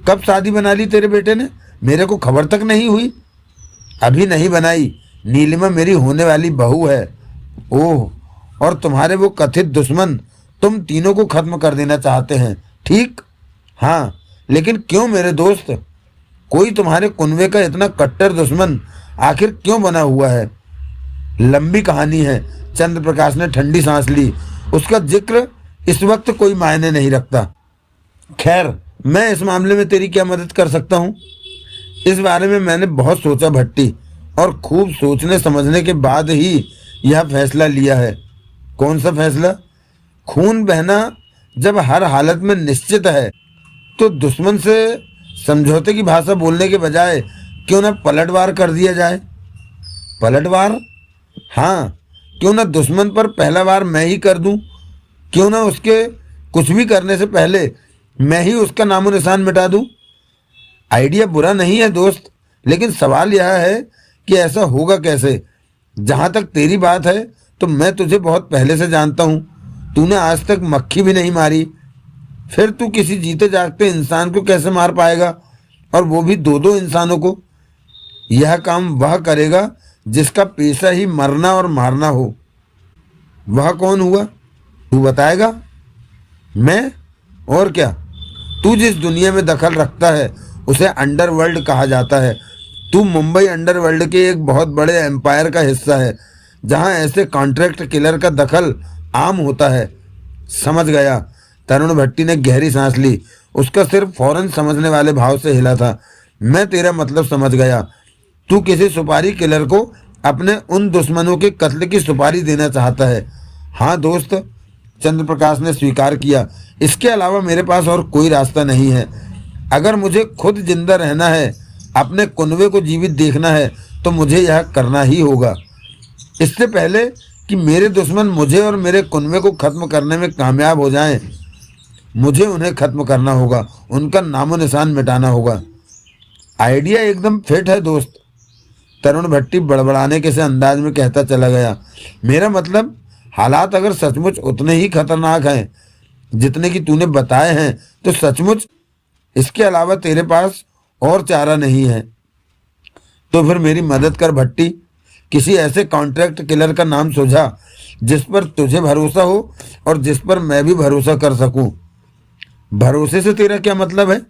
कब शादी बना ली तेरे बेटे ने? मेरे को खबर तक नहीं हुई। अभी नहीं बनाई। नीलिमा मेरी होने वाली बहू है। ओह, और तुम्हारे वो कथित दुश्मन तुम तीनों को खत्म कर देना चाहते हैं, ठीक? हाँ, लेकिन क्यों मेरे दोस्त? कोई तुम्हारे कुनवे का इतना कट्टर दुश्मन आखिर क्यों बना हुआ है? लंबी कहानी है। चंद्र प्रकाश ने ठंडी सांस ली। उसका जिक्र इस वक्त कोई मायने नहीं रखता। खैर, मैं इस मामले में तेरी क्या मदद कर सकता हूँ? इस बारे में मैंने बहुत सोचा भट्टी, और खूब सोचने समझने के बाद ही यह फैसला लिया है। कौन सा फैसला? खून बहना जब हर हालत में निश्चित है, तो दुश्मन से समझौते की भाषा बोलने के बजाय क्यों न पलटवार कर दिया जाए? पलटवार? हाँ, क्यों न दुश्मन पर पहला वार मैं ही कर दूं? क्यों न उसके कुछ भी करने से पहले मैं ही उसका नामो निशान मिटा दूं? आइडिया बुरा नहीं है दोस्त, लेकिन सवाल यह है कि ऐसा होगा कैसे? जहां तक तेरी बात है तो मैं तुझे बहुत पहले से जानता हूं। तूने आज तक मक्खी भी नहीं मारी, फिर तू किसी जीते जागते इंसान को कैसे मार पाएगा, और वो भी दो दो इंसानों को? यह काम वह करेगा जिसका पेशा ही मरना और मारना हो। वह कौन हुआ? तू बताएगा? मैं? और क्या? तू जिस दुनिया में दखल रखता है उसे अंडरवर्ल्ड कहा जाता है। तू मुंबई अंडरवर्ल्ड के एक बहुत बड़े एम्पायर का हिस्सा है, जहां ऐसे कॉन्ट्रैक्ट किलर का दखल आम होता है। समझ गया। तरुण भट्टी ने गहरी सांस ली। उसका सिर फौरन समझने वाले भाव से हिला था। मैं तेरा मतलब समझ गया। तू किसी सुपारी किलर को अपने उन दुश्मनों के कत्ल की सुपारी देना चाहता है। हाँ दोस्त, चंद्र प्रकाश ने स्वीकार किया। इसके अलावा मेरे पास और कोई रास्ता नहीं है। अगर मुझे खुद जिंदा रहना है, अपने कुनबे को जीवित देखना है, तो मुझे यह करना ही होगा। इससे पहले कि मेरे दुश्मन मुझे और मेरे कुनबे को खत्म करने में कामयाब हो जाएं, मुझे उन्हें खत्म करना होगा, उनका नामो निशान मिटाना होगा। आइडिया एकदम फिट है दोस्त, तरुण भट्टी बड़बड़ाने के से अंदाज में कहता चला गया। मेरा मतलब, हालात अगर सचमुच उतने ही खतरनाक हैं जितने कि तूने बताए हैं, तो सचमुच इसके अलावा तेरे पास और चारा नहीं है। तो फिर मेरी मदद कर भट्टी। किसी ऐसे कॉन्ट्रैक्ट किलर का नाम सुझा जिस पर तुझे भरोसा हो और जिस पर मैं भी भरोसा कर सकूं। भरोसे से तेरा क्या मतलब है?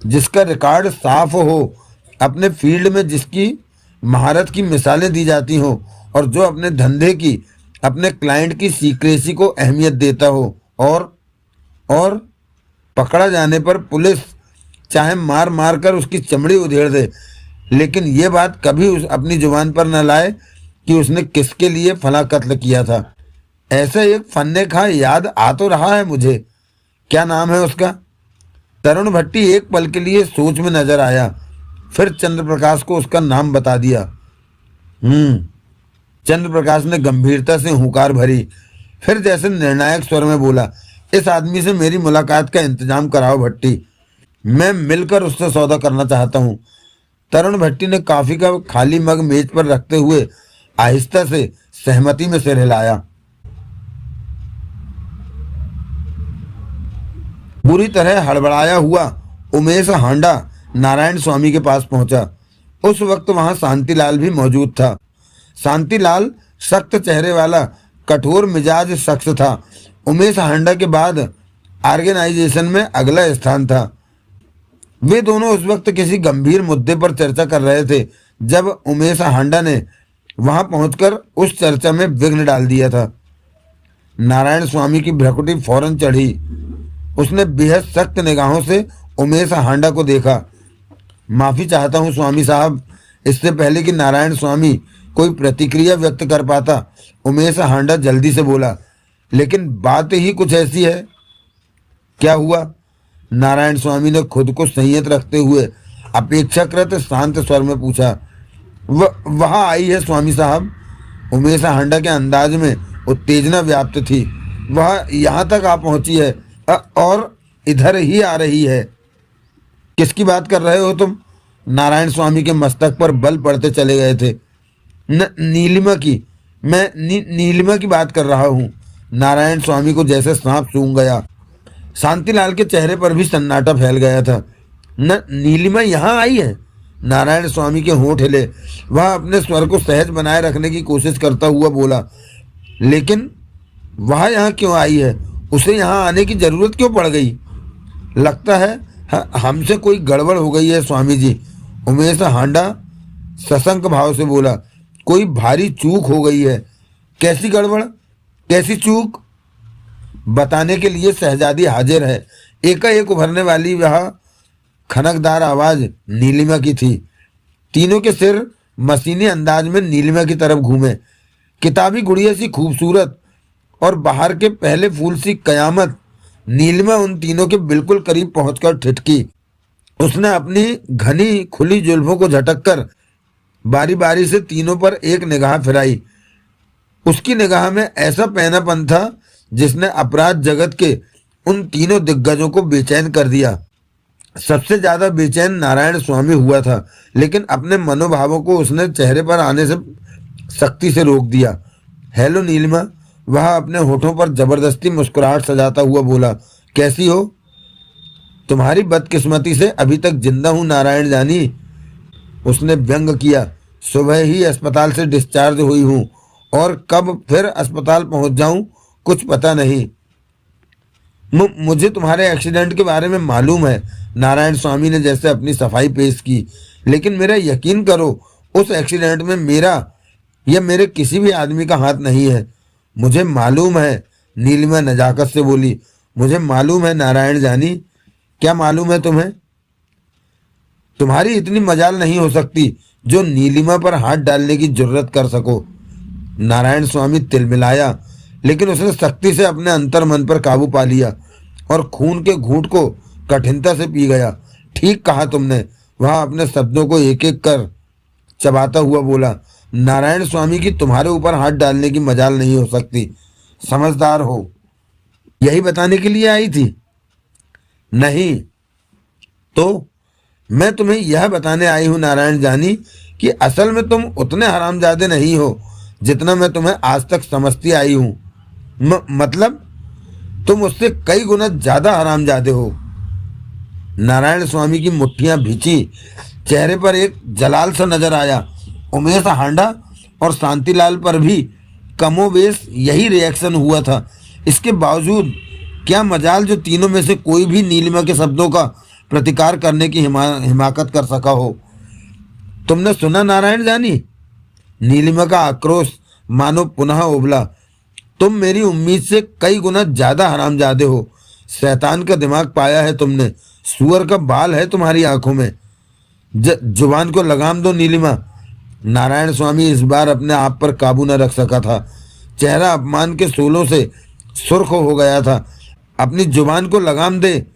जिसका रिकॉर्ड साफ हो, अपने फील्ड में जिसकी महारत की मिसालें दी जाती हो, और जो अपने धंधे की, अपने क्लाइंट की सीक्रेसी को अहमियत देता हो, और पकड़ा जाने पर पुलिस चाहे मार मार कर उसकी चमड़ी उधेड़ दे, लेकिन ये बात कभी अपनी जुबान पर न लाए कि उसने किसके लिए फला कत्ल किया था। ऐसा एक फन्ने खा याद आ तो रहा है मुझे। क्या नाम है उसका? तरुण भट्टी एक पल के लिए सोच में नजर आया, फिर चंद्र प्रकाश को उसका नाम बता दिया। चंद्र प्रकाश ने गंभीरता से हुंकार भरी, फिर जैसे निर्णायक स्वर में बोला, इस आदमी से मेरी मुलाकात का इंतजाम कराओ भट्टी। मैं मिलकर उससे सौदा करना चाहता हूँ। तरुण भट्टी ने कॉफी का खाली मग मेज पर रखते हुए आहिस्ता से सहमति में सिर हिलाया। बुरी तरह हड़बड़ाया हुआ उमेश हांडा नारायण स्वामी के पास पहुंचा। उस वक्त वहां शांतिलाल भी मौजूद था। शांतिलाल सख्त चेहरे वाला, कठोर मिजाज शख्स था। उमेश हांडा के बाद ऑर्गेनाइजेशन में अगला स्थान था। वे दोनों उस वक्त किसी गंभीर मुद्दे पर चर्चा कर रहे थे जब उमेश हांडा ने वहां पहुंचकर उस चर्चा में विघ्न डाल दिया था। नारायण स्वामी की भ्रकुटी फौरन चढ़ी। उसने बेहद सख्त निगाहों से उमेश हांडा को देखा। माफी चाहता हूं स्वामी साहब। इससे पहले कि नारायण स्वामी कोई प्रतिक्रिया व्यक्त कर पाता, उमेश हांडा जल्दी से बोला, लेकिन बात ही कुछ ऐसी है। क्या हुआ? नारायण स्वामी ने खुद को संयत रखते हुए अपेक्षाकृत शांत स्वर में पूछा। वहां आई है स्वामी साहब। उमेश हांडा के अंदाज में उत्तेजना व्याप्त थी। वह यहाँ तक आ पहुंची है और इधर ही आ रही है। किसकी बात कर रहे हो तुम? नारायण स्वामी के मस्तक पर बल पड़ते चले गए थे। नीलिमा की। मैं नीलिमा की बात कर रहा हूँ। नारायण स्वामी को जैसे सांप सूंघ गया। शांतिलाल के चेहरे पर भी सन्नाटा फैल गया था। नीलिमा यहाँ आई है? नारायण स्वामी के होंठ हिले। वह अपने स्वर को सहज बनाए रखने की कोशिश करता हुआ बोला, लेकिन वह यहाँ क्यों आई है? उसे यहाँ आने की जरूरत क्यों पड़ गई? लगता है हमसे कोई गड़बड़ हो गई है स्वामी जी। उमेश हांडा सशंक भाव से बोला, कोई भारी चूक हो गई है। कैसी गड़बड़, कैसी चूक? बताने के लिए शहजादी हाजिर है। एकाएक उभरने वाली वह खनकदार आवाज नीलिमा की थी। तीनों के सिर मशीनी अंदाज में नीलिमा की तरफ घूमे। किताबी गुड़िया सी खूबसूरत और बाहर के पहले फूल सी कयामत नीलिमा उन तीनों के बिल्कुल करीब पहुंचकर ठिठकी। उसने अपनी घनी खुली जुल्फों को झटककर बारी बारी से तीनों पर एक निगाह फिराई। उसकी निगाह में ऐसा पैनापन था जिसने अपराध जगत के उन तीनों दिग्गजों को बेचैन कर दिया। सबसे ज्यादा बेचैन नारायण स्वामी हुआ था, लेकिन अपने मनोभावों को उसने चेहरे पर आने से सख्ती से रोक दिया। हेलो नीलिमा, वह अपने होठों पर जबरदस्ती मुस्कुराहट सजाता हुआ बोला, कैसी हो? तुम्हारी बदकिस्मती से अभी तक जिंदा हूं नारायण जानी। उसने व्यंग किया। सुबह ही अस्पताल से डिस्चार्ज हुई हूं और कब फिर अस्पताल पहुंच जाऊं कुछ पता नहीं। मुझे तुम्हारे एक्सीडेंट के बारे में मालूम है, नारायण स्वामी ने जैसे अपनी सफाई पेश की, लेकिन मेरा यकीन करो उस एक्सीडेंट में मेरा या मेरे किसी भी आदमी का हाथ नहीं है। मुझे मालूम है, नीलिमा नजाकत से बोली, मुझे मालूम है नारायण जानी। क्या मालूम है तुम्हें? तुम्हारी इतनी मजाल नहीं हो सकती जो नीलिमा पर हाथ डालने की जुर्रत कर सको। नारायण स्वामी तिलमिलाया, लेकिन उसने सख्ती से अपने अंतर मन पर काबू पा लिया और खून के घूंट को कठिनता से पी गया। ठीक कहा तुमने, वह अपने शब्दों को एक एक कर चबाता हुआ बोला, नारायण स्वामी की तुम्हारे ऊपर हाथ डालने की मजाल नहीं हो सकती। समझदार हो। यही बताने के लिए आई थी? नहीं तो मैं तुम्हें यह बताने आई हूं नारायण जानी कि असल में तुम उतने हरामजादे नहीं हो जितना मैं तुम्हें आज तक समझती आई हूं। मतलब तुम उससे कई गुना ज्यादा हरामजादे हो। नारायण स्वामी की मुट्ठियां भींची, चेहरे पर एक जलाल सा नजर आया। उमेश हांडा और शांतिलाल पर भी कमोबेश यही रिएक्शन हुआ था। इसके बावजूद क्या मजाल जो तीनों में से कोई भी नीलिमा के शब्दों का प्रतिकार करने की हिमाकत कर सका हो। तुमने सुना नारायण जानी? नीलिमा का आक्रोश मानो पुनः उबला। तुम मेरी उम्मीद से कई गुना ज्यादा हरामजादे हो। शैतान का दिमाग पाया है तुमने। सुअर का बाल है तुम्हारी आंखों में। जुबान को लगाम दो नीलिमा। नारायण स्वामी इस बार अपने आप पर काबू न रख सका था। चेहरा अपमान के शोलों से सुर्ख हो गया था। अपनी जुबान को लगाम दे।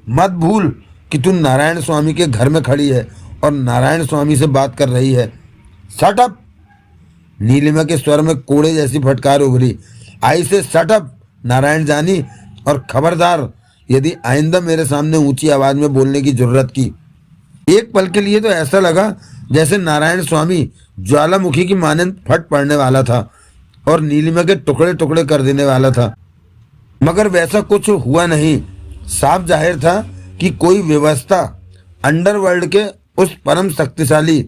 मत भूल कि तू नारायण स्वामी के घर में खड़ी है और नारायण स्वामी से बात कर रही है। Shut up! नीलिमा के स्वर में कोड़े जैसी फटकार उभरी। आई से शट अप नारायण जानी, और खबरदार यदि आइंदा मेरे सामने ऊंची आवाज में बोलने की जरूरत की। एक पल के लिए तो ऐसा लगा जैसे नारायण स्वामी ज्वालामुखी की मानंद फट पड़ने वाला था और नीलिमा के टुकड़े टुकड़े कर देने वाला था, मगर वैसा कुछ हुआ नहीं। साफ जाहिर था कि कोई व्यवस्था अंडरवर्ल्ड के उस परम शक्तिशाली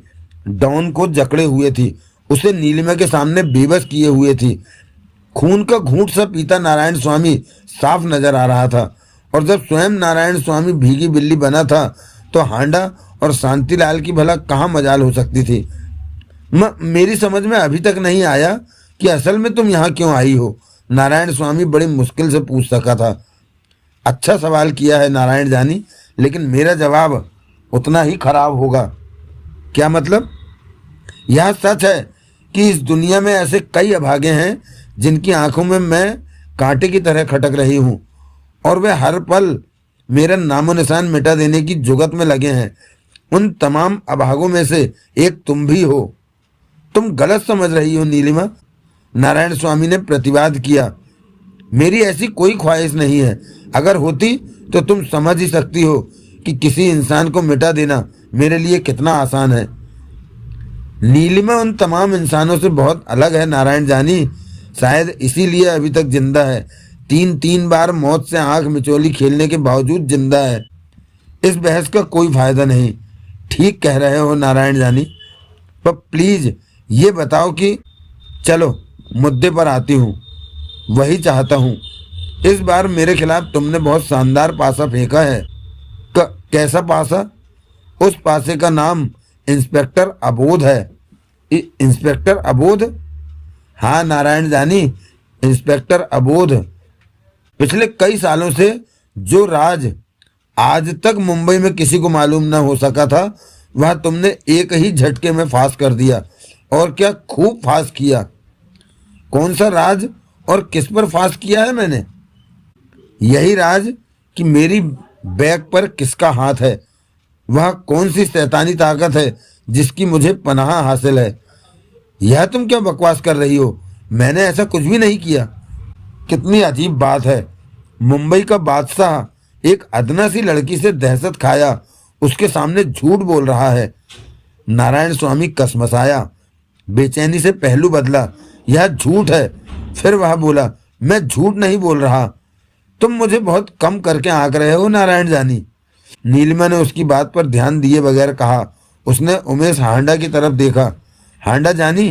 डॉन को जकड़े हुए थी, उसे नीलिमा के सामने बेबस किए हुए थी। खून का घूंट सा पीता नारायण स्वामी साफ नजर आ रहा था, और जब स्वयं नारायण स्वामी भीगी बिल्ली बना था तो हांडा और शांतिलाल की भला कहाँ मजाल हो सकती थी। मेरी समझ में अभी तक नहीं आया कि असल में तुम यहाँ क्यों आई हो, नारायण स्वामी बड़ी मुश्किल से पूछ सका था। अच्छा सवाल किया है नारायण जानी, लेकिन मेरा जवाब उतना ही खराब होगा। क्या मतलब? यह सच है कि इस दुनिया में ऐसे कई अभागे हैं जिनकी आंखों में मैं कांटे की तरह खटक रही हूं, और वे हर पल मेरा नामो निशान मिटा देने की जुगत में लगे हैं। उन तमाम अभागों में से एक तुम भी हो। तुम गलत समझ रही हो नीलिमा, नारायण स्वामी ने प्रतिवाद किया। मेरी ऐसी कोई ख्वाहिश नहीं है। अगर होती तो तुम समझ ही सकती हो कि किसी इंसान को मिटा देना मेरे लिए कितना आसान है। नीलिमा उन तमाम इंसानों से बहुत अलग है नारायण जानी, शायद इसीलिए अभी तक जिंदा है। तीन बार मौत से आंख मिचोली खेलने के बावजूद जिंदा है। इस बहस का कोई फायदा नहीं। ठीक कह रहे हो नारायण जानी, पर प्लीज ये बताओ कि चलो मुद्दे पर आती हूँ। वही चाहता हूँ। इस बार मेरे खिलाफ तुमने बहुत शानदार पासा फेंका है। कैसा पासा? उस पासे का नाम इंस्पेक्टर अबोध है। इंस्पेक्टर अबोध? हाँ नारायण जानी, इंस्पेक्टर अबोध। पिछले कई सालों से जो राज आज तक मुंबई में किसी को मालूम न हो सका था, वह तुमने एक ही झटके में फांस कर दिया। और क्या खूब फांस किया। कौन सा राज और किस पर फांस किया है मैंने? यही राज कि मेरी बैग पर किसका हाथ है, वह कौन सी शैतानी ताकत है जिसकी मुझे पनाह हासिल है। यह तुम क्या बकवास कर रही हो? मैंने ऐसा कुछ भी नहीं किया। कितनी अजीब बात है। मुंबई का बादशाह एक अदना सी लड़की से दहशत खाया उसके सामने झूठ बोल रहा है। नारायण स्वामी कसमसाया, बेचैनी से पहलू बदला। यह झूठ है। फिर वह बोला, मैं झूठ नहीं बोल रहा। तुम मुझे बहुत कम करके आंक रहे हो नारायण जानी। नीलिमा ने उसकी बात पर ध्यान दिए बगैर कहा। उसने उमेश हांडा की तरफ देखा। हांडा जानी,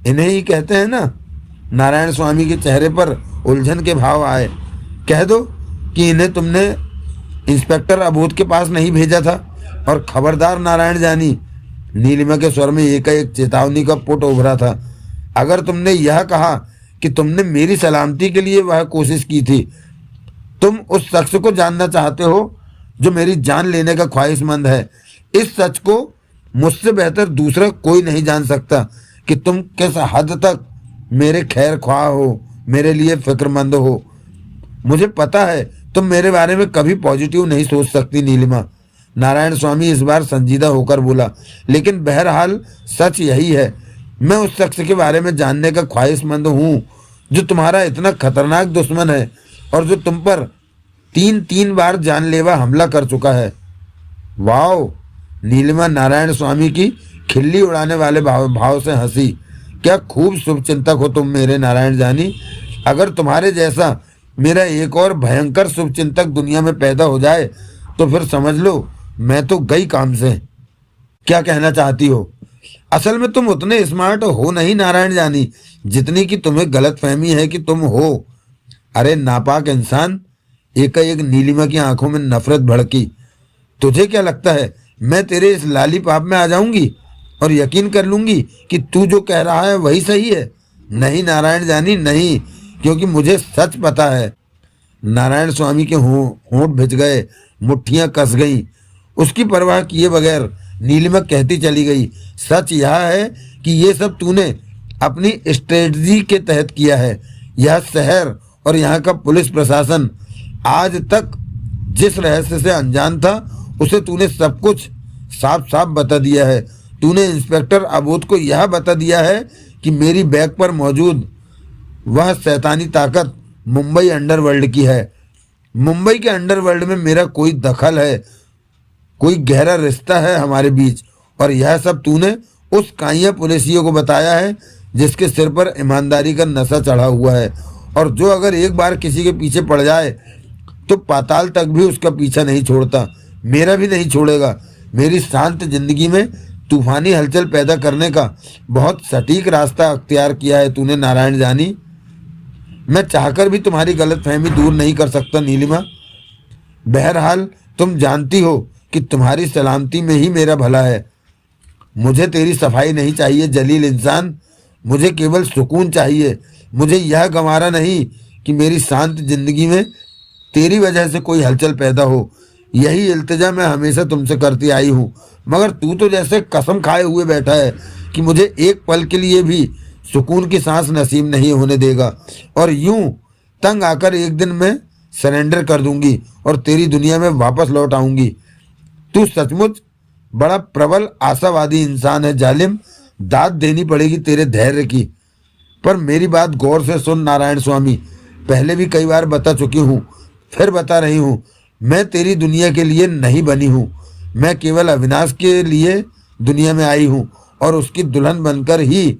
इन्हें ही कहते हैं ना? नारायण स्वामी के चेहरे पर उलझन के भाव आए। कह दो कि इन्हें तुमने इंस्पेक्टर अबोध के पास नहीं भेजा था। और खबरदार नारायण जानी, नीलिमा के स्वर में एकाएक चेतावनी का पुट उभरा था। अगर तुमने यह कहा कि तुमने मेरी सलामती के लिए वह कोशिश की थी, तुम उस शख्स को जानना चाहते हो जो मेरी जान लेने का ख्वाहिशमंद है। इस सच को मुझसे बेहतर दूसरा कोई नहीं जान सकता कि तुम किस हद तक मेरे खैर ख्वाह हो, मेरे लिए फिक्रमंद हो। मुझे पता है तुम मेरे बारे में कभी पॉजिटिव नहीं सोच सकती नीलिमा। नारायण स्वामी इस बार संजीदा होकर बोला, लेकिन बहरहाल सच यही है। मैं उस शख्स के बारे में जानने का ख्वाहिशमंद हूँ जो तुम्हारा इतना खतरनाक दुश्मन है और जो तुम पर 3 बार जानलेवा हमला कर चुका है। वाओ! नीलिमा नारायण स्वामी की खिल्ली उड़ाने वाले भाव से हंसी। क्या खूब शुभचिंतक हो तुम मेरे नारायण जानी। अगर तुम्हारे जैसा मेरा एक और भयंकर शुभचिंतक दुनिया में पैदा हो जाए तो फिर समझ लो मैं तो गई काम से। क्या कहना चाहती हो? असल में तुम उतने स्मार्ट हो नहीं नारायण जानी जितनी कि तुम्हें गलतफहमी है कि तुम हो। अरे नापाक इंसान! एकाएक नीलिमा की आंखों में नफरत भड़की। तुझे क्या लगता है मैं तेरे इस लाली पाप में आ जाऊंगी और यकीन कर लूंगी कि तू जो कह रहा है वही सही है? नहीं नारायण जानी, नहीं, क्योंकि मुझे सच पता है। नारायण स्वामी के होंठ भिज गए, मुट्ठियां कस गईं। उसकी परवाह किए बगैर नीलिमा कहती चली गई, सच यह है कि ये सब तूने अपनी स्ट्रेटजी के तहत किया है। यह शहर और यहाँ का पुलिस प्रशासन आज तक जिस रहस्य से अनजान था उसे तूने सब कुछ साफ साफ बता दिया है। तूने इंस्पेक्टर अबोध को यह बता दिया है कि मेरी बैग पर मौजूद वह शैतानी ताकत मुंबई अंडरवर्ल्ड की है। मुंबई के अंडरवर्ल्ड में मेरा कोई दखल है, कोई गहरा रिश्ता है हमारे बीच। और यह सब तूने उस काइया पुलिसियों को बताया है जिसके सिर पर ईमानदारी का नशा चढ़ा हुआ है और जो अगर एक बार किसी के पीछे पड़ जाए तो पाताल तक भी उसका पीछा नहीं छोड़ता। मेरा भी नहीं छोड़ेगा। मेरी शांत जिंदगी में तूफानी हलचल पैदा करने का बहुत सटीक रास्ता अख्तियार किया है तूने नारायण जानी। मैं चाहकर भी तुम्हारी गलतफहमी दूर नहीं कर सकता नीलिमा। बहरहाल तुम जानती हो कि तुम्हारी सलामती में ही मेरा भला है। मुझे तेरी सफाई नहीं चाहिए जलील इंसान, मुझे केवल सुकून चाहिए। मुझे यह गंवारा नहीं कि मेरी शांत जिंदगी में तेरी वजह से कोई हलचल पैदा हो। यही इल्तिजा मैं हमेशा तुमसे करती आई हूँ, मगर तू तो जैसे कसम खाए हुए बैठा है कि मुझे एक पल के लिए भी सुकून की सांस नसीब नहीं होने देगा। और यूं तंग आकर एक दिन मैं सरेंडर कर दूंगी और तेरी दुनिया में वापस लौट आऊंगी। तू सचमुच बड़ा प्रबल आशावादी इंसान है जालिम। दाद देनी पड़ेगी तेरे धैर्य की। पर मेरी बात गौर से सुन नारायण स्वामी। पहले भी कई बार बता चुकी हूँ, फिर बता रही हूँ, मैं तेरी दुनिया के लिए नहीं बनी हूँ। मैं केवल अविनाश के लिए दुनिया में आई हूँ और उसकी दुल्हन बनकर ही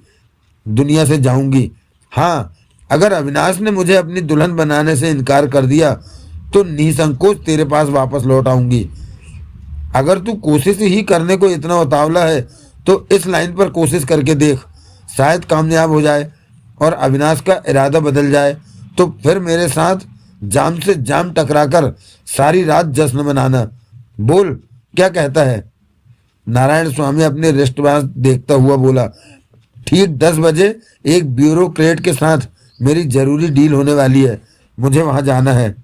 दुनिया से जाऊंगी। हाँ, अगर अविनाश ने मुझे अपनी दुल्हन बनाने से इनकार कर दिया तो निसंकोच तेरे पास वापस लौट आऊंगी। अगर तू कोशिश ही करने को इतना उतावला है तो इस लाइन पर कोशिश करके देख, शायद कामयाब हो जाए और अविनाश का इरादा बदल जाए तो फिर मेरे साथ जाम से जाम टकराकर सारी रात जश्न मनाना। बोल क्या कहता है? नारायण स्वामी अपने रिस्ट वॉच देखता हुआ बोला, ठीक 10 बजे एक ब्यूरोक्रेट के साथ मेरी जरूरी डील होने वाली है, मुझे वहां जाना है।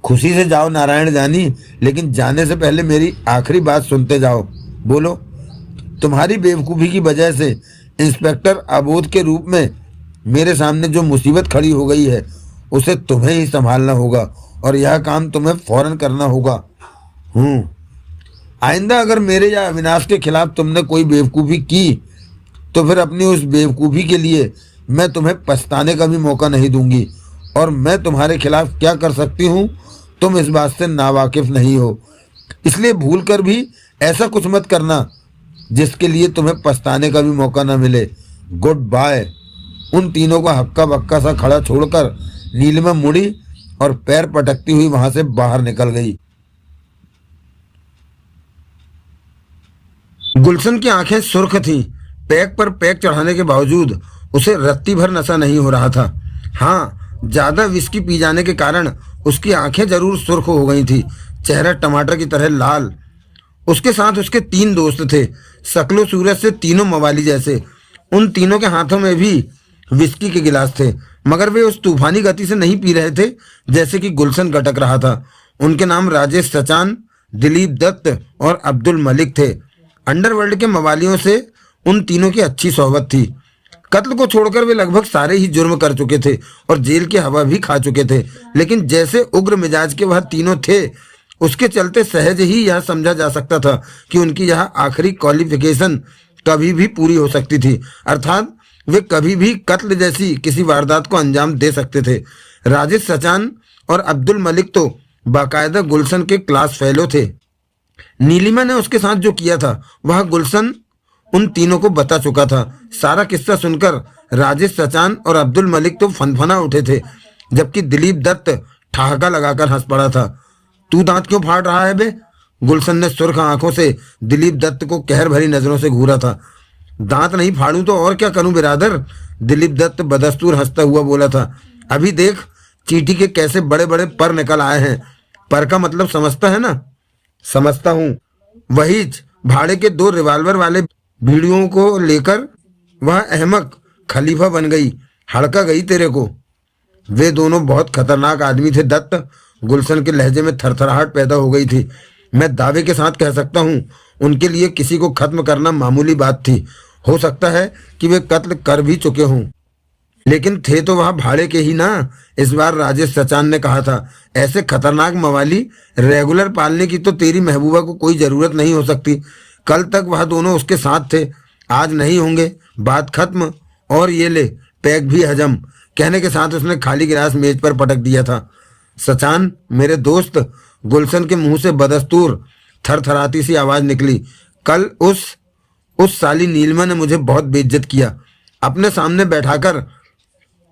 खुशी से जाओ नारायण जानी, लेकिन जाने से पहले मेरी आखिरी बात सुनते जाओ। बोलो। तुम्हारी बेवकूफ़ी की वजह से इंस्पेक्टर अबोध के रूप में मेरे सामने जो मुसीबत खड़ी हो गई है उसे तुम्हें ही संभालना होगा और यह काम तुम्हें फौरन करना होगा। आइंदा अगर मेरे या अविनाश के खिलाफ तुमने कोई बेवकूफ़ी की तो फिर अपनी उस बेवकूफ़ी के लिए मैं तुम्हें पछताने का भी मौका नहीं दूंगी, और मैं तुम्हारे खिलाफ क्या कर सकती हूँ तुम इस बात से नावाकिफ नहीं हो, इसलिए भूल कर भी ऐसा कुछ मत करना जिसके लिए तुम्हें पछताने का भी मौका न मिले। Goodbye. उन तीनों को हक्का बक्का सा खड़ा छोड़कर नीलिमा मुड़ी और पैर पटकती हुई वहां से बाहर निकल गई। गुलशन की आंखें सुर्ख थीं। पैक पर पैक चढ़ाने के बावजूद उसे रत्ती भर नशा नहीं हो रहा था। हाँ, ज्यादा विस्की पी जाने के कारण उसकी आंखें जरूर सुर्ख हो गई थी, चेहरा टमाटर की तरह लाल। उसके साथ उसके 3 दोस्त थे, शक्लो सूरत से तीनों मवाली जैसे। उन तीनों के हाथों में भी विस्की के गिलास थे, मगर वे उस तूफानी गति से नहीं पी रहे थे जैसे कि गुलशन गटक रहा था। उनके नाम राजेश सचान, दिलीप दत्त और अब्दुल मलिक थे। अंडरवर्ल्ड के मवालियों से उन तीनों की अच्छी सोहबत थी। कत्ल को छोड़कर वे लगभग सारे ही जुर्म कर चुके थे और जेल की हवा भी खा चुके थे, लेकिन जैसे उग्र मिजाज के वह तीनों थे उसके चलते सहज ही यह समझा जा सकता था कि उनकी यह आखिरी क्वालिफिकेशन कभी भी पूरी हो सकती थी, अर्थात वे कभी भी कत्ल जैसी किसी वारदात को अंजाम दे सकते थे। राजेश सचान और अब्दुल मलिक तो बाकायदा गुलशन के क्लास फेलो थे। नीलिमा ने उसके साथ जो किया था वह गुलशन उन तीनों को बता चुका था। सारा किस्सा सुनकर राजेश सचान और अब्दुल मलिक तो फनफना उठे थे, जबकि दिलीप दत्त ठहाका लगाकर हंस पड़ा था। तू दांत क्यों फाड़ रहा है बे? गुलशन ने सुर्ख आंखों से दिलीप दत्त को कहर भरी नजरों से घूरा था। दांत नहीं फाड़ूं तो और क्या करूं बिरादर? दिलीप दत्त बदस्तूर हंसता हुआ बोला था। अभी देख चींटी के कैसे बड़े बड़े पर निकल आए हैं। पर का मतलब समझता है ना? समझता हूं। वही भाड़े के 2 रिवाल्वर वाले भीड़ियों को लेकर वह अहमक खलीफा बन गई, हड़का गई तेरे को। वे दोनों बहुत खतरनाक आदमी थे दत्त। गुलशन के लहजे में थरथराहट पैदा हो गई थी। मैं दावे के साथ कह सकता हूं उनके लिए किसी को खत्म करना मामूली बात थी। हो सकता है कि वे कत्ल कर भी चुके हों, लेकिन थे तो वह भाड़े के ही ना। इस बार राजेश सचान ने कहा था, ऐसे खतरनाक मवाली रेगुलर पालने की तो तेरी महबूबा को कोई जरूरत नहीं हो सकती। कल तक वह दोनों उसके साथ थे, आज नहीं होंगे, बात खत्म। और ये ले पैक भी हजम। कहने के साथ उसने खाली गिलास मेज पर पटक दिया था। सचान मेरे दोस्त, गुलशन के मुंह से बदस्तूर थरथराती सी आवाज निकली। कल उस साली नीलिमा ने मुझे बहुत बेइज्जत किया। अपने सामने बैठाकर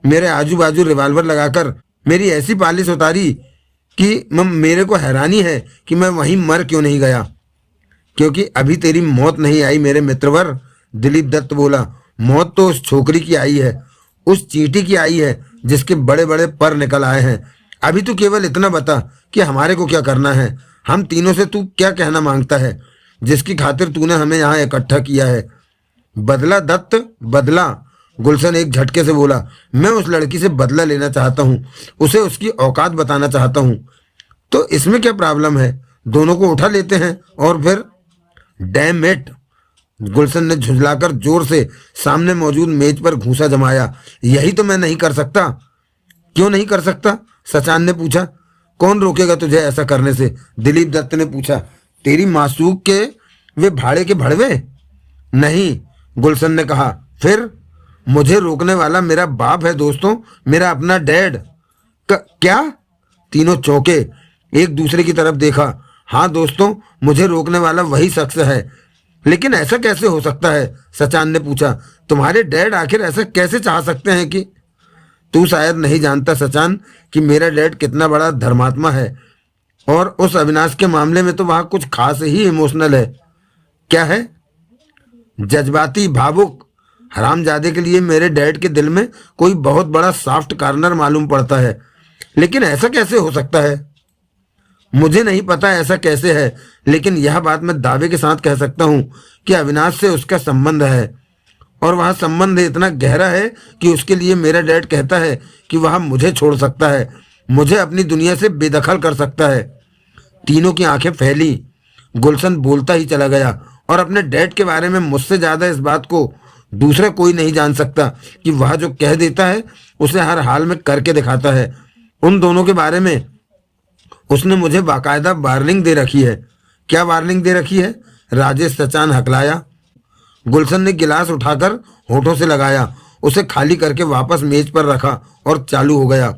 मेरे आजू बाजू रिवाल्वर लगाकर मेरी ऐसी पालिश उतारी कि मेरे को हैरानी है कि मैं वहीं मर क्यों नहीं गया। क्योंकि अभी तेरी मौत नहीं आई मेरे मित्रवर, दिलीप दत्त बोला। मौत तो उस छोकरी की आई है, उस चींटी की आई है जिसके बड़े बड़े पर निकल आए हैं। अभी तू केवल इतना बता कि हमारे को क्या करना है। हम तीनों से तू क्या कहना मांगता है जिसकी खातिर तूने हमें यहाँ इकट्ठा किया है? बदला दत्त, बदला। गुलशन एक झटके से बोला। मैं उस लड़की से बदला लेना चाहता हूँ, उसे उसकी औकात बताना चाहता हूँ। तो इसमें क्या प्रॉब्लम है? दोनों को उठा लेते हैं और फिर। Damn it! गुलशन ने झुंझलाकर जोर से सामने मौजूद मेज पर घूंसा जमाया। यही तो मैं नहीं कर सकता। क्यों नहीं कर सकता? सचान ने पूछा। कौन रोकेगा तुझे ऐसा करने से? दिलीप दत्त ने पूछा। तेरी मासूक के वे भाड़े के भड़वे? नहीं, गुलशन ने कहा। फिर? मुझे रोकने वाला मेरा बाप है दोस्तों, मेरा अपना डैड। क्या? तीनों चौंके, एक दूसरे की तरफ देखा। हाँ दोस्तों, मुझे रोकने वाला वही शख्स है। लेकिन ऐसा कैसे हो सकता है? सचान ने पूछा। तुम्हारे डैड आखिर ऐसा कैसे चाह सकते हैं कि? तू शायद नहीं जानता सचान कि मेरा डैड कितना बड़ा धर्मात्मा है, और उस अविनाश के मामले में तो वह कुछ खास ही इमोशनल है। क्या है? जज्बाती, भावुक। हरामजादे के लिए मेरे डैड के दिल में कोई बहुत बड़ा सॉफ्ट कॉर्नर मालूम पड़ता है। लेकिन ऐसा कैसे हो सकता है? मुझे नहीं पता ऐसा कैसे है, लेकिन यह बात मैं दावे के साथ कह सकता हूँ कि अविनाश से उसका संबंध है, और वह संबंध इतना गहरा है कि उसके लिए मेरा डैड कहता है कि वह मुझे छोड़ सकता है, मुझे अपनी दुनिया से बेदखल कर सकता है। तीनों की आंखें फैली। गुलशन बोलता ही चला गया, और अपने डैड के बारे में मुझसे ज्यादा इस बात को दूसरा कोई नहीं जान सकता कि वह जो कह देता है उसे हर हाल में करके दिखाता है। उन दोनों के बारे में उसने मुझे बाकायदा वार्निंग दे रखी है। क्या वार्निंग दे रखी है? राजेश सचान हकलाया। गुलशन ने गिलास उठाकर होठों से लगाया, उसे खाली करके वापस मेज पर रखा और चालू हो गया।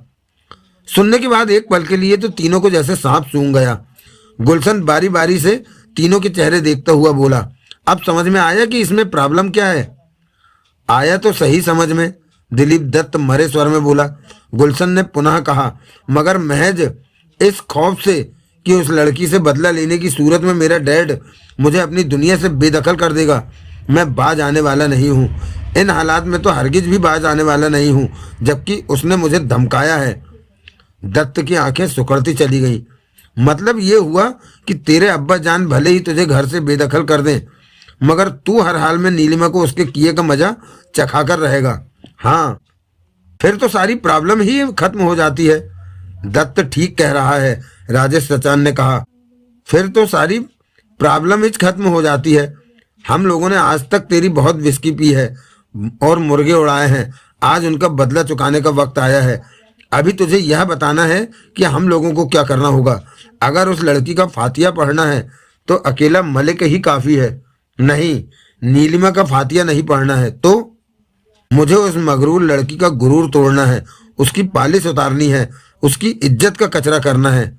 सुनने के बाद एक पल के लिए तो तीनों को जैसे सांप सूंघ गया। गुलशन बारी बारी से तीनों के चेहरे देखता हुआ बोला, अब समझ में आया कि इसमें प्रॉब्लम क्या है? आया तो सही समझ में, दिलीप दत्त मरे स्वर में बोला। गुलशन ने पुनः कहा, मगर महज इस खौफ से कि उस लड़की से बदला लेने की सूरत में मेरा डैड मुझे अपनी दुनिया से बेदखल कर देगा, मैं बाज आने वाला नहीं हूँ। इन हालात में तो हरगिज भी बाज आने वाला नहीं हूँ, जबकि उसने मुझे धमकाया है। दत्त की आंखें सुकड़ती चली गई। मतलब ये हुआ कि तेरे अब्बा जान भले ही तुझे घर से बेदखल कर दें, मगर तू हर हाल में नीलिमा को उसके किए का मजा चखा कर रहेगा। हाँ, फिर तो सारी प्रॉब्लम ही खत्म हो जाती है। दत्त ठीक कह रहा है, राजेश सचान ने कहा। फिर तो सारी प्रॉब्लम ही खत्म हो जाती है। हम लोगों ने आज तक तेरी बहुत विस्की पी है और मुर्गे उड़ाए हैं, आज उनका बदला चुकाने का वक्त आया है। अभी तुझे यह बताना है कि हम लोगों को क्या करना होगा। अगर उस लड़की का फातिया पढ़ना है तो अकेला मलिक ही काफी है। नहीं, नीलिमा का फातिया नहीं पढ़ना है तो मुझे उस मगरूर लड़की का गुरूर तोड़ना है, उसकी पालिश उतारनी है, उसकी इज्जत का कचरा करना है।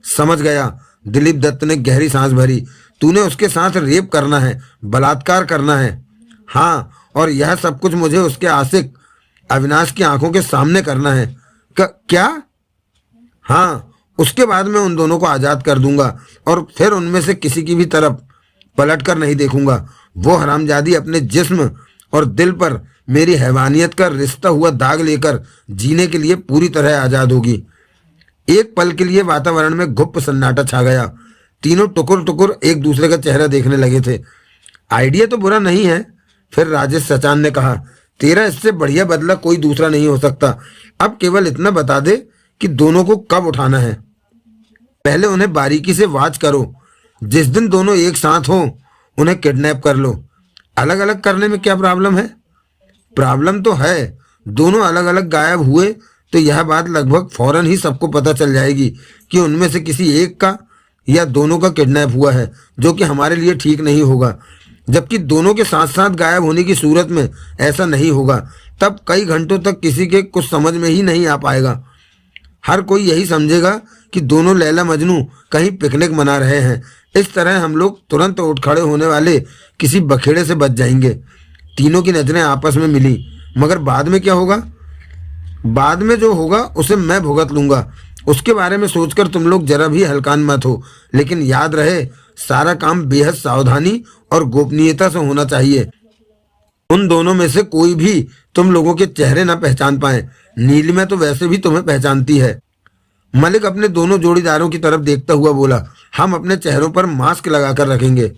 समझ गया। दिलीप दत्त ने गहरी सांस भरी। तूने उसके साथ रेप करना है, बलात्कार करना है। हाँ, और यह सब कुछ मुझे उसके आशिक अविनाश की आंखों के सामने करना है। क्या? हाँ, उसके बाद मैं उन दोनों को आजाद कर दूंगा और फिर उनमें से किसी की भी तरफ पलट कर नहीं देखूंगा। वो हरामजादी अपने जिस्म और दिल पर मेरी हैवानियत का रिश्ता हुआ दाग लेकर जीने के लिए पूरी तरह आजाद होगी। एक पल के लिए वातावरण में गुप्त सन्नाटा छा गया। तीनों टुकुर टुकुर एक दूसरे का चेहरा देखने लगे थे। आइडिया तो बुरा नहीं है, फिर राजेश सचान ने कहा। तेरा इससे बढ़िया बदला कोई दूसरा नहीं हो सकता। अब केवल इतना बता दे कि दोनों को कब उठाना है। पहले उन्हें बारीकी से वॉच करो। जिस दिन दोनों एक साथ हों उन्हें किडनैप कर लो। अलग अलग करने में क्या प्रॉब्लम है? प्रॉब्लम तो है, दोनों अलग अलग गायब हुए तो यह बात लगभग फौरन ही सबको पता चल जाएगी कि उनमें से किसी एक का या दोनों का किडनैप हुआ है, जो कि हमारे लिए ठीक नहीं होगा। जबकि दोनों के साथ साथ गायब होने की सूरत में ऐसा नहीं होगा, तब कई घंटों तक किसी के कुछ समझ में ही नहीं आ पाएगा। हर कोई यही समझेगा कि दोनों लैला मजनू कहीं पिकनिक मना रहे हैं। इस तरह हम लोग तुरंत उठ खड़े होने वाले किसी बखेड़े से बच जाएंगे। तीनों की नजरें आपस में मिली। मगर बाद में क्या होगा? बाद में जो होगा उसे मैं भुगत लूंगा। उसके बारे में सोचकर तुम लोग जरा भी हल्कान मत हो, लेकिन याद रहे सारा काम बेहद सावधानी और गोपनीयता से होना चाहिए। उन दोनों में से कोई भी तुम लोगों के चेहरे ना पहचान पाए। नीलिमा तो वैसे भी तुम्हें पहचानती है। मलिक अपने दोनों जोड़ीदारों की तरफ देखता हुआ बोला, हम अपने चेहरों पर मास्क लगाकर रखेंगे।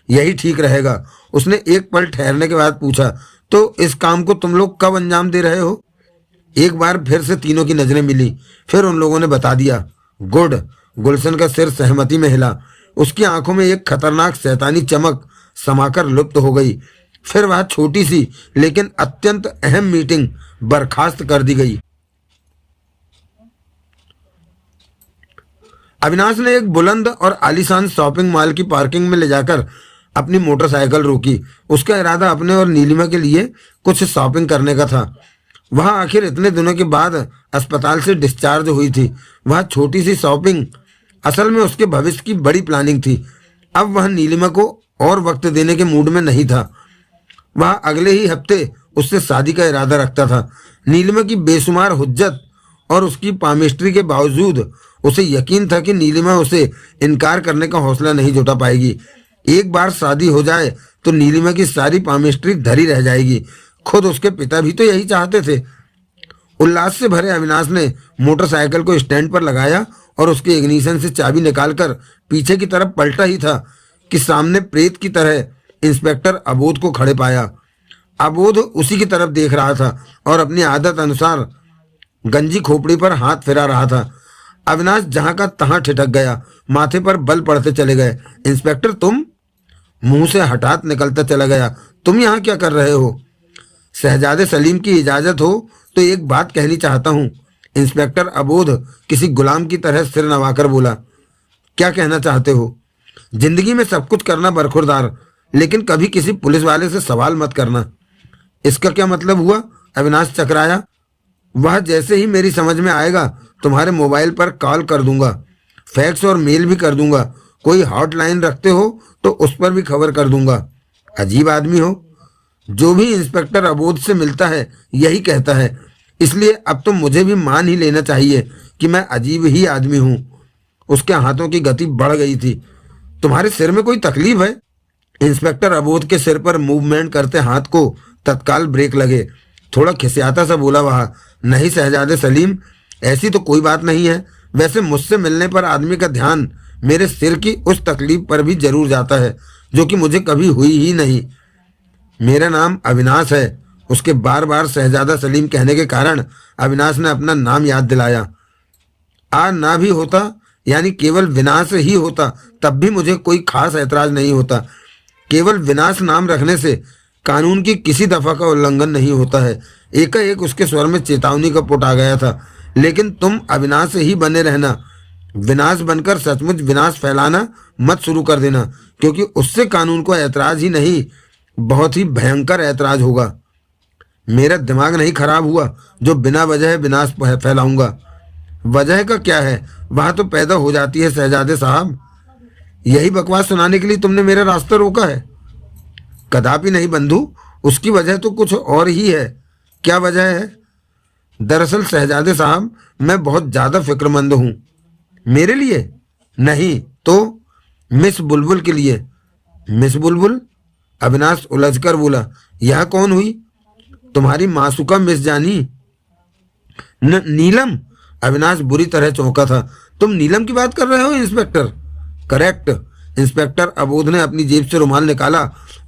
यही ठीक रहेगा। उसने एक पल ठहरने के बाद पूछा, तो इस काम को तुम लोग कब अंजाम दे रहे हो? एक बार फिर से तीनों की नजरें मिली। फिर उन लोगों ने बता दिया। गुड। गुलशन का सिर सहमति में हिला। उसकी आंखों में एक खतरनाक शैतानी चमक समाकर लुप्त हो गई। फिर वह छोटी सी लेकिन अत्यंत अहम मीटिंग बर्खास्त कर दी गई। अविनाश ने एक बुलंद और आलीशान शॉपिंग मॉल की पार्किंग में ले जाकर अपनी मोटरसाइकिल रोकी। उसका इरादा अपने और नीलिमा के लिए कुछ शॉपिंग करने का था। वह आखिर इतने दिनों के बाद अस्पताल से डिस्चार्ज हुई थी। वह छोटी सी शॉपिंग असल में उसके भविष्य की बड़ी प्लानिंग थी। अब वह नीलिमा को और वक्त देने के मूड में नहीं था। वह अगले ही हफ्ते उससे शादी का इरादा रखता था। नीलिमा की बेशुमार हुज्जत और उसकी पामिस्ट्री के बावजूद उसे यकीन था कि नीलिमा उसे इनकार करने का हौसला नहीं जुटा पाएगी। एक बार शादी हो जाए तो नीलिमा की सारी पामिस्ट्री धरी रह जाएगी। खुद उसके पिता भी तो यही चाहते थे। उल्लास से भरे अविनाश ने मोटरसाइकिल को स्टैंड पर लगाया और उसके इग्निशन से चाबी निकालकर पीछे की तरफ पलटा ही था कि सामने प्रेत की तरह इंस्पेक्टर अबोध को खड़े पाया। अबोध उसी की तरफ देख रहा था और अपनी आदत अनुसार गंजी खोपड़ी पर हाथ फिरा रहा था। अविनाश जहां का तहां ठिठक गया, माथे पर बल पड़ते चले गए। इंस्पेक्टर तुम? मुंह से हठात निकलता चला गया, तुम यहाँ क्या कर रहे हो? शहजादे सलीम की इजाजत हो तो एक बात कहनी चाहता हूँ। इंस्पेक्टर अबोध किसी गुलाम की तरह सिर नवाकर बोला। क्या कहना चाहते हो? जिंदगी में सब कुछ करना बरखुरदार, लेकिन कभी किसी पुलिस वाले से सवाल मत करना। इसका क्या मतलब हुआ? अविनाश चकराया। वह जैसे ही मेरी समझ में आएगा तुम्हारे मोबाइल पर कॉल कर दूंगा, फैक्स और मेल भी कर दूंगा। कोई हॉटलाइन रखते हो तो उस पर भी खबर कर दूंगा। अजीब आदमी हो। जो भी इंस्पेक्टर अबोध से मिलता है यही कहता है, इसलिए अब तो मुझे भी मान ही लेना चाहिए कि मैं अजीब ही आदमी हूँ। उसके हाथों की गति बढ़ गई थी। तुम्हारे सिर में कोई तकलीफ है? इंस्पेक्टर अबोध के सिर पर मूवमेंट करते हाथ को तत्काल ब्रेक लगे। थोड़ा खिसियाता सा बोला वह, नहीं शहजादे सलीम, ऐसी तो कोई बात नहीं है। वैसे मुझसे मिलने पर आदमी का ध्यान मेरे सिर की उस तकलीफ पर भी जरूर जाता है जो कि मुझे कभी हुई ही नहीं। मेरा नाम अविनाश है। उसके बार बार शहजादा सलीम कहने के कारण अविनाश ने अपना नाम याद दिलाया। आ ना भी होता, यानी केवल विनाश ही होता, तब भी मुझे कोई खास ऐतराज नहीं होता। केवल विनाश नाम रखने से कानून की किसी दफा का उल्लंघन नहीं होता है। एकाएक उसके स्वर में चेतावनी का पुट आ गया था। लेकिन तुम अविनाश ही बने रहना। विनाश बनकर सचमुच विनाश फैलाना मत शुरू कर देना, क्योंकि उससे कानून को ऐतराज ही नहीं, बहुत ही भयंकर ऐतराज होगा। मेरा दिमाग नहीं खराब हुआ जो बिना वजह विनाश फैलाऊंगा। वजह का क्या है, वह तो पैदा हो जाती है शहजादे साहब। यही बकवास सुनाने के लिए तुमने मेरा रास्ता रोका है? कदापि नहीं बंधु, उसकी वजह तो कुछ और ही है। क्या वजह है? दरअसल शहजादे साहब, मैं बहुत ज्यादा फिक्रमंद हूँ। मेरे लिए? नहीं तो मिस बुलबुल के लिए। मिस बुलबुल? अविनाश उलझकर बोला। यह कौन हुई? तुम्हारी मासूका मिस जानी। नीलम? अविनाश बुरी तरह चौंका था। तुम नीलम की बात कर रहे हो इंस्पेक्टर? करेक्ट। इंस्पेक्टर अबोध ने अपनी जेब से रुमाल निकाला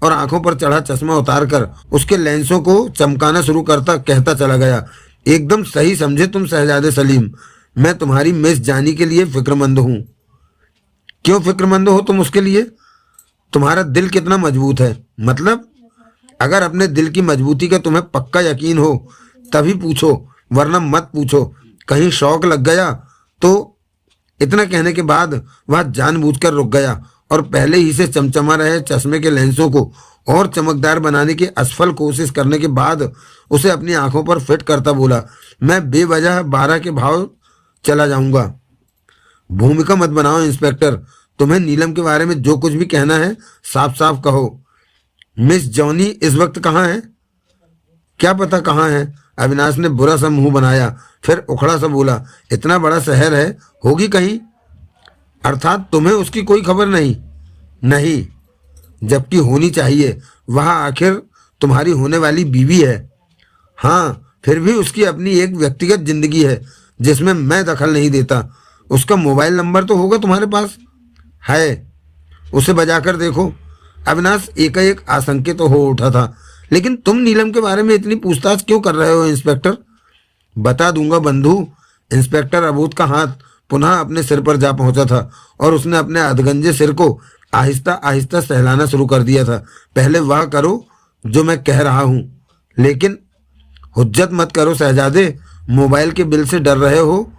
और आंखों पर चढ़ा चश्मा उतारकर उसके लेंसों को चमकाना शुरू करता कहता चला गया। एकदम सही समझे तुम शहजादे सलीम। मैं तुम्हारी मिस जानी के लिए फिक्रमंद हूँ। क्यों फिक्रमंद हो तुम उसके लिए? तुम्हारा दिल कितना मजबूत है? मतलब? अगर अपने दिल की मजबूती का तुम्हें पक्का यकीन हो तभी पूछो, वरना मत पूछो। कहीं शौक लग गया तो। इतना कहने के बाद वह जानबूझकर रुक गया और पहले ही से चमचमा रहे चश्मे के लेंसों को और चमकदार बनाने की असफल कोशिश करने के बाद उसे अपनी आंखों पर फिट करता बोला, मैं बेवजह 12 के भाव चला जाऊंगा। भूमिका मत बनाओ इंस्पेक्टर। तुम्हें नीलम के बारे में जो कुछ भी कहना है साफ साफ कहो। मिस जॉनी इस वक्त कहाँ है? क्या पता कहाँ है? अविनाश ने बुरा सा मुंह बनाया, फिर उखड़ा सा बोला, इतना बड़ा शहर है, होगी कहीं। अर्थात तुम्हें उसकी कोई खबर नहीं? नहीं, जबकि होनी चाहिए। वह आखिर तुम्हारी होने वाली बीवी है। हाँ, फिर भी उसकी अपनी एक व्यक्तिगत जिंदगी है जिसमें मैं दखल नहीं देता। उसका मोबाइल नंबर तो होगा तुम्हारे पास? है, उसे बजाकर देखो। अविनाश एकाएक आशंकित तो हो उठा था। लेकिन तुम नीलम के बारे में इतनी पूछताछ क्यों कर रहे हो इंस्पेक्टर? बता दूंगा बंधु। इंस्पेक्टर अबोध का हाथ पुनः अपने सिर पर जा पहुंचा था और उसने अपने अधगंजे सिर को आहिस्ता आहिस्ता सहलाना शुरू कर दिया था। पहले वह करो जो मैं कह रहा हूं, लेकिन हुज्जत मत करो शहजादे। मोबाइल के बिल से डर रहे हो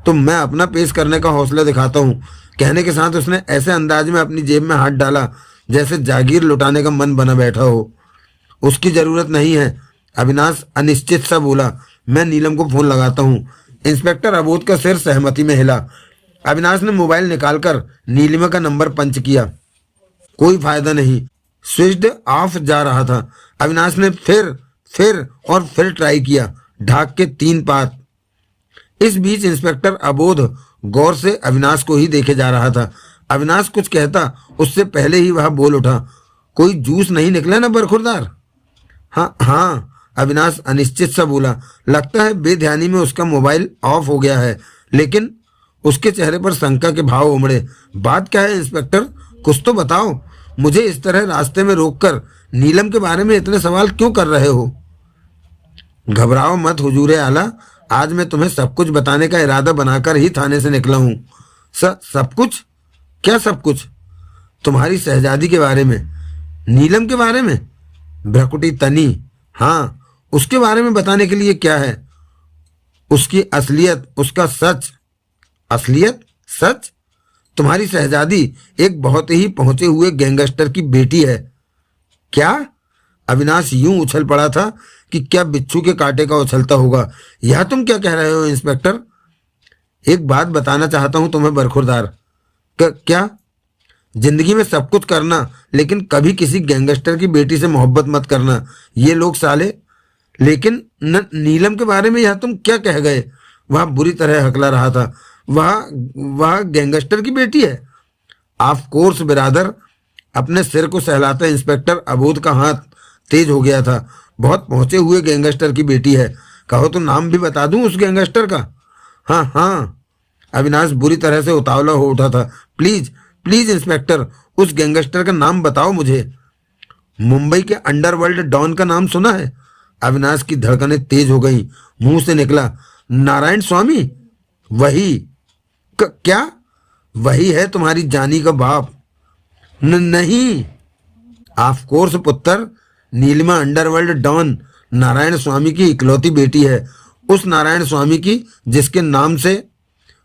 तो मैं अपना पेश करने का हौसला दिखाता हूं। कहने के साथ उसने ऐसे अंदाज में अपनी जेब में हाथ डाला जैसे जागीर लुटाने का मन बना बैठा हो। उसकी जरूरत नहीं है। अविनाश अनिश्चित सा बोला, मैं नीलम को फोन लगाता हूँ। इंस्पेक्टर अबोध का सिर सहमति में हिला। अविनाश ने मोबाइल निकालकर नीलिमा का नंबर पंच किया। कोई फायदा नहीं, स्विच्ड ऑफ जा रहा था। अविनाश ने फिर और फिर ट्राई किया। ढाक के 3 पात। इस बीच इंस्पेक्टर अबोध गौर से अविनाश को ही देखे जा रहा था। अविनाश कुछ कहता उससे पहले ही वह बोल उठा, कोई जूस नहीं निकला ना बरखुरदार? हाँ, अविनाश अनिश्चित सा बोला। लगता है बेध्यानी में उसका मोबाइल ऑफ हो गया है, लेकिन उसके चेहरे पर शंका के भाव उमड़े। बात क्या है इंस्पेक्टर, कुछ तो बताओ। मुझे इस तरह रास्ते में रोककर नीलम के बारे में इतने सवाल क्यों कर रहे हो? घबराओ मत हुजूरे आला, आज मैं तुम्हें सब कुछ बताने का इरादा बनाकर ही थाने से निकला हूँ। सब कुछ? क्या सब कुछ? तुम्हारी शहजादी के बारे में, नीलम के बारे में? भ्रकुटी तनी। हाँ, उसके बारे में बताने के लिए क्या है? उसकी असलियत, उसका सच। असलियत? सच? तुम्हारी शहजादी एक बहुत ही पहुंचे हुए गैंगस्टर की बेटी है। क्या? अविनाश यूं उछल पड़ा था कि क्या बिच्छू के कांटे का उछलता होगा। यह तुम क्या कह रहे हो इंस्पेक्टर? एक बात बताना चाहता हूं तुम्हें बरखुरदार। क्या? जिंदगी में सब कुछ करना, लेकिन कभी किसी गैंगस्टर की बेटी से मोहब्बत मत करना। ये लोग साले। लेकिन नीलम के बारे में यह तुम क्या कह गए? वह बुरी तरह हकला रहा था। वह गैंगस्टर की बेटी है? ऑफ कोर्स बिरादर। अपने सिर को सहलाता इंस्पेक्टर अबोध का हाथ तेज हो गया था। बहुत पहुंचे हुए गैंगस्टर की बेटी है। कहो तो नाम भी बता दूं उस गैंगस्टर का? हाँ हाँ। अविनाश बुरी तरह से उतावला हो उठा था। प्लीज प्लीज इंस्पेक्टर, उस गैंगस्टर का नाम बताओ मुझे। मुंबई के अंडरवर्ल्ड डॉन का नाम सुना है? अविनाश की धड़कनें तेज हो गईं। मुंह से निकला, नारायण स्वामी? वही। क्या? वही है तुम्हारी जानी का बाप? नहीं। ऑफ कोर्स पुत्र, नीलिमा अंडरवर्ल्ड डॉन नारायण स्वामी की इकलौती बेटी है। उस नारायण स्वामी की जिसके नाम से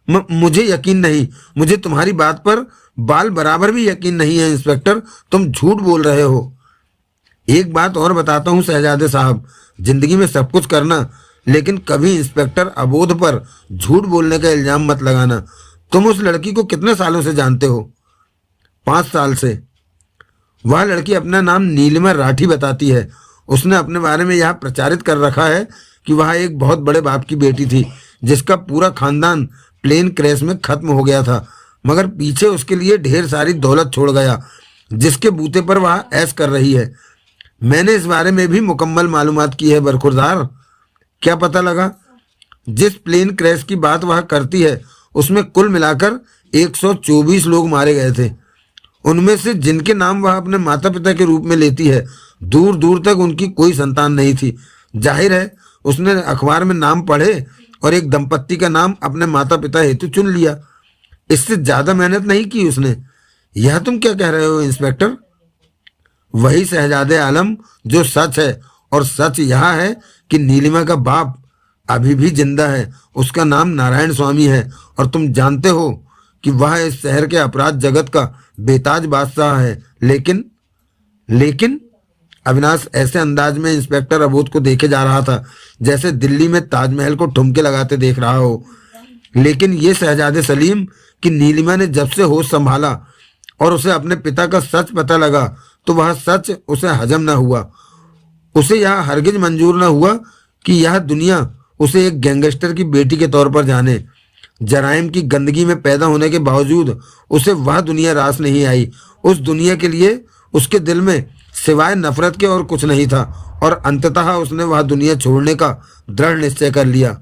मुझे यकीन नहीं। मुझे तुम्हारी बात पर बाल बराबर भी यकीन नहीं है इंस्पेक्टर। तुम झूठ बोल रहे हो। एक बात और बताता हूं शहजादे साहब, जिंदगी में सब कुछ करना, लेकिन कभी इंस्पेक्टर अबोध पर झूठ बोलने का इल्जाम मत लगाना। तुम उस लड़की को कितने सालों से जानते हो? 5 साल से। वह लड़की अपना नाम नीलिमा राठी बताती है। उसने अपने बारे में यह प्रचारित कर रखा है कि वह एक बहुत बड़े बाप की बेटी थी, जिसका पूरा खानदान प्लेन क्रैश में खत्म हो गया था, मगर पीछे उसके लिए ढेर सारी दौलत छोड़ गया, जिसके बूते पर वह ऐश कर रही है। मैंने इस बारे में भी मुकम्मल मालूमात की है बरखुरदार। क्या पता लगा? जिस प्लेन क्रैश की बात वह करती है उसमें कुल मिलाकर 124 लोग मारे गए थे। उनमें से जिनके नाम वह अपने माता पिता के रूप में लेती है, दूर दूर तक उनकी कोई संतान नहीं थी। जाहिर है उसने अखबार में नाम पढ़े और एक दंपत्ति का नाम अपने माता पिता हेतु चुन लिया। इससे ज्यादा मेहनत नहीं की उसने। यह तुम क्या कह रहे हो इंस्पेक्टर? वही शहजादे आलम जो सच है, और सच यह है कि नीलिमा का बाप अभी भी जिंदा है। उसका नाम नारायण स्वामी है, और तुम जानते हो कि वह इस शहर के अपराध जगत का बेताज बादशाह है। लेकिन अविनाश ऐसे अंदाज में इंस्पेक्टर अबोध को देखे जा रहा था जैसे दिल्ली में ताजमहल को ठुमके लगाते देख रहा हो। लेकिन ये शहजादे सलीम कि नीलिमा ने जब से होश संभाला और उसे अपने पिता का सच पता लगा, तो वह सच उसे हजम न हुआ। उसे यह हरगिज मंजूर न हुआ कि यह दुनिया उसे एक गैंगस्टर की बेटी के तौर पर जाने। जराइम की गंदगी में पैदा होने के बावजूद उसे वह दुनिया रास नहीं आई। उस दुनिया के लिए उसके दिल में सिवाय नफरत के और कुछ नहीं था, और अंततः उसने वह दुनिया छोड़ने का दृढ़ निश्चय कर लिया।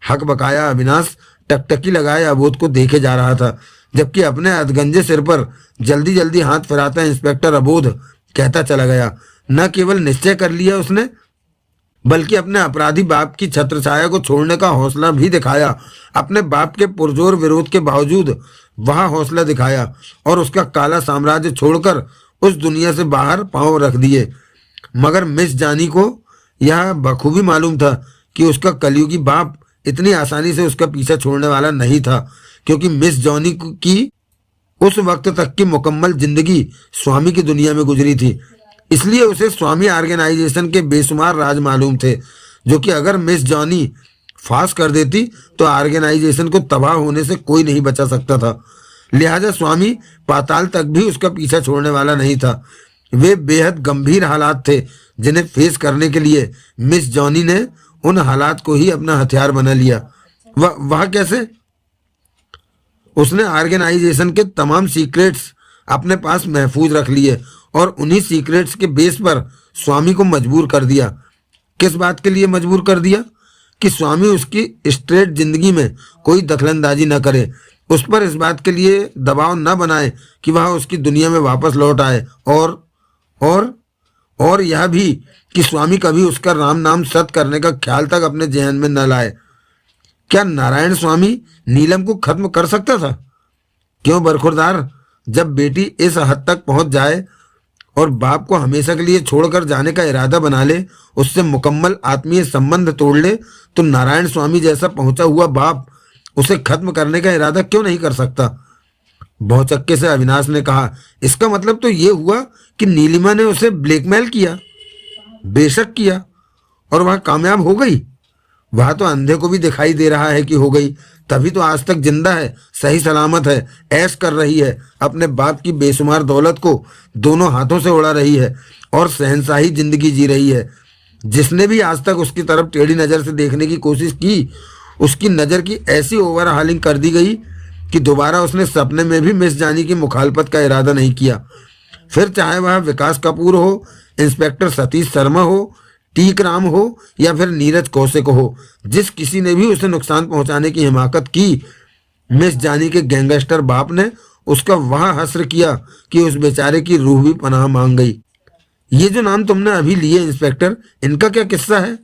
हक बकाया अविनाश टकटकी लगाए अबोध को देखे जा रहा था, जबकि अपने अधगंजे सिर पर जल्दी जल्दी हाथ फिराता इंस्पेक्टर अबोध कहता चला गया, न केवल निश्चय कर लिया उसने, बल्कि अपने अपराधी बाप की छत्रछाया को छोड़ने का हौसला भी दिखाया। अपने बाप के पुरजोर विरोध के बावजूद वह हौसला दिखाया और उसका काला साम्राज्य छोड़कर उस दुनिया से बाहर पांव रख दिए। मगर मिस जानी को यह बखूबी मालूम था कि उसका कलयुगी बाप इतनी आसानी से उसका पीछा छोड़ने वाला नहीं था, क्योंकि मिस जॉनी की उस वक्त तक की मुकम्मल जिंदगी स्वामी की दुनिया में गुजरी थी। इसलिए उसे स्वामी ऑर्गेनाइजेशन के बेशुमार राज मालूम थे, जो कि अगर मिस जॉनी फांस कर देती तो ऑर्गेनाइजेशन को तबाह होने से कोई नहीं बचा सकता था। लिहाजा स्वामी पाताल तक भी उसका पीछा छोड़ने वाला नहीं था। वे बेहद गंभीर हालात थे जिन्हें फेस करने के लिए मिस जॉनी ने उन हालात को ही अपना हथियार बना लिया। वह कैसे? उसने ऑर्गेनाइजेशन के तमाम सीक्रेट्स अपने पास महफूज रख लिए और उन्हीं सीक्रेट्स के बेस पर स्वामी को मजबूर कर दिया। किस बात के लिए मजबूर कर दिया? कि स्वामी उसकी स्ट्रेट जिंदगी में कोई दखलंदाजी न करे। उस पर इस बात के लिए दबाव न बनाए कि वह उसकी दुनिया में वापस लौट आए, और और यह भी कि स्वामी कभी उसका राम नाम सत करने का ख्याल तक अपने जहन में न लाए। क्या नारायण स्वामी नीलम को खत्म कर सकता था? क्यों बरखुरदार, जब बेटी इस हद तक पहुंच जाए और बाप को हमेशा के लिए छोड़कर जाने का इरादा बना ले, उससे मुकम्मल आत्मीय संबंध तोड़ ले, तो नारायण स्वामी जैसा पहुंचा हुआ बाप उसे खत्म करने का इरादा क्यों नहीं कर सकता? भौचक्के से अविनाश ने कहा, इसका मतलब तो ये हुआ कि नीलिमा ने उसे ब्लैकमेल किया। बेशक किया, और वह कामयाब हो गई। वह तो अंधे को भी दिखाई दे रहा है कि हो गई, तभी तो आज तक जिंदा है, सही सलामत है, ऐश कर रही है, अपने बाप की बेशुमार दौलत को दोनों हाथों से उड़ा रही है और शहंशाही जिंदगी जी रही है। जिसने भी आज तक उसकी तरफ टेढ़ी नज़र से देखने की कोशिश की, उसकी नज़र की ऐसी ओवरहालिंग कर दी गई कि दोबारा उसने सपने में भी मिस जानी की मुखालफत का इरादा नहीं किया। फिर चाहे वह विकास कपूर हो, इंस्पेक्टर सतीश शर्मा हो, टीक राम हो या फिर नीरज कौशिक हो, जिस किसी ने भी उसे नुकसान पहुंचाने की हिमाकत की, मिस जानी के गैंगस्टर बाप ने उसका वहां हस्र किया कि उस बेचारे की रूह भी पनाह मांग गई। ये जो नाम तुमने अभी लिए इंस्पेक्टर, इनका क्या किस्सा है?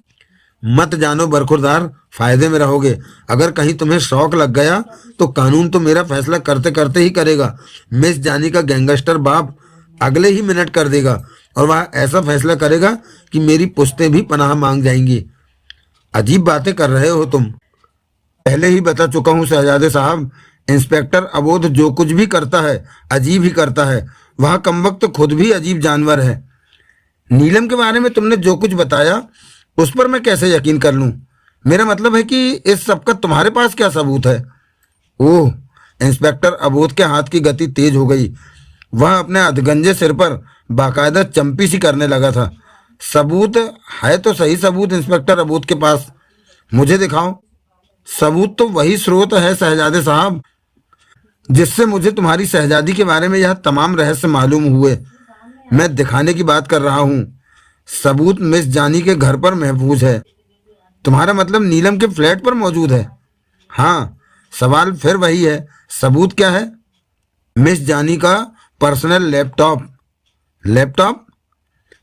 मत जानो बरखुरदार, फायदे में रहोगे। अगर कहीं तुम्हें शौक लग गया तो कानून तो मेरा फैसला करते करते ही करेगा। मिस जानी का गैंगस्टर बाप अगले ही मिनट कर देगा, और वह ऐसा फैसला करेगा कि मेरी पुश्तें भी पनाह मांग जाएंगी। अजीब बातें कर रहे हो तुम। पहले ही बता चुका हूं शहजादे साहब, इंस्पेक्टर अबोध जो कुछ भी करता है अजीब ही करता है। वह कमबख्त खुद भी अजीब जानवर है। नीलम के बारे में तुमने जो कुछ बताया उस पर मैं कैसे यकीन कर लूं? मेरा मतलब है कि इस सब का तुम्हारे पास क्या सबूत है? ओह, इंस्पेक्टर अबोध के हाथ की गति तेज हो गई। वह अपने अधगंजे सिर पर बाकायदा चंपी सी करने लगा था। सबूत है तो सही सबूत इंस्पेक्टर अबोध के पास, मुझे दिखाओ। सबूत तो वही स्रोत है शहजादे साहब, जिससे मुझे तुम्हारी शहजादी के बारे में यह तमाम रहस्य मालूम हुए। मैं दिखाने की बात कर रहा हूँ। सबूत मिस जानी के घर पर महफूज है। तुम्हारा मतलब नीलम के फ्लैट पर मौजूद है? हाँ, सवाल फिर वही है, सबूत क्या है? मिस जानी का personal laptop. Laptop?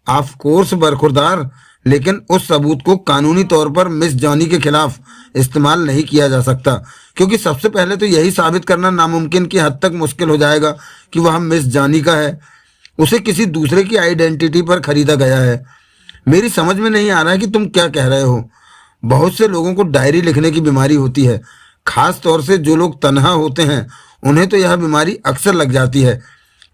Of course बरखुरदार, लेकिन उस सबूत को कानूनी तौर पर मिस जॉनी के खिलाफ इस्तेमाल नहीं किया जा सकता, क्योंकि सबसे पहले तो यही साबित करना नामुमकिन की हद तक मुश्किल हो जाएगा कि वह मिस जॉनी का है। उसे किसी दूसरे की आइडेंटिटी पर खरीदा गया है। मेरी समझ में नहीं आ रहा है कि तुम क्या कह रहे हो। बहुत से लोगों को डायरी लिखने की बीमारी होती है, खास तौर से जो लोग तन्हा होते हैं उन्हें तो यह बीमारी अक्सर लग जाती है।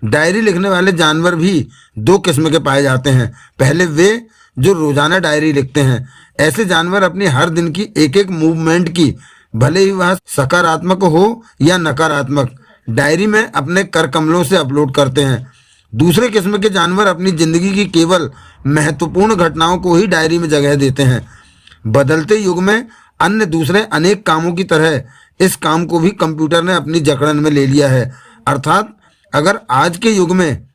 डायरी लिखने वाले जानवर भी दो किस्म के पाए जाते हैं। पहले वे जो रोजाना डायरी लिखते हैं। ऐसे जानवर अपनी हर दिन की एक एक मूवमेंट की, भले ही वह सकारात्मक हो या नकारात्मक, डायरी में अपने कर कमलों से अपलोड करते हैं। दूसरे किस्म के जानवर अपनी जिंदगी की केवल महत्वपूर्ण घटनाओं को ही डायरी में जगह देते हैं। बदलते युग में अन्य दूसरे अनेक कामों की तरह इस काम को भी कंप्यूटर ने अपनी जकड़न में ले लिया है। अर्थात अगर आज के युग में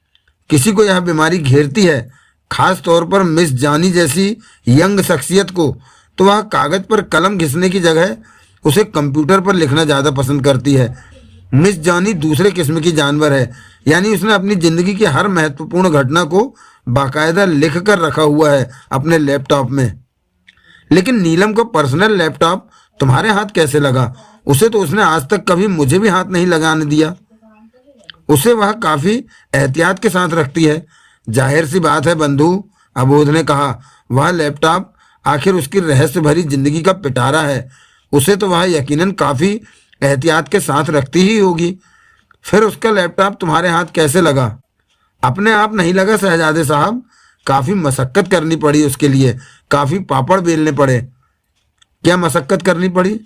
किसी को यह बीमारी घेरती है, खास तौर पर मिस जानी जैसी यंग शख्सियत को, तो वह कागज पर कलम घिसने की जगह उसे कंप्यूटर पर लिखना ज़्यादा पसंद करती है। मिस जानी दूसरे किस्म की जानवर है, यानी उसने अपनी ज़िंदगी की हर महत्वपूर्ण घटना को बाकायदा लिख कर रखा हुआ है अपने लैपटॉप में। लेकिन नीलम को पर्सनल लैपटॉप तुम्हारे हाथ कैसे लगा? उसे तो उसने आज तक कभी मुझे भी हाथ नहीं लगाने दिया। उसे वह काफी एहतियात के साथ रखती है। जाहिर सी बात है बंधु, अबोध ने कहा। वह लैपटॉप आखिर उसकी रहस्य भरी जिंदगी का पिटारा है। उसे तो वह यकीनन काफी एहतियात के साथ रखती ही होगी। फिर उसका लैपटॉप तुम्हारे हाथ कैसे लगा? अपने आप नहीं लगा शहजादे साहब, काफी मशक्कत करनी पड़ी उसके लिए, काफी पापड़ बेलने पड़े। क्या मशक्कत करनी पड़ी?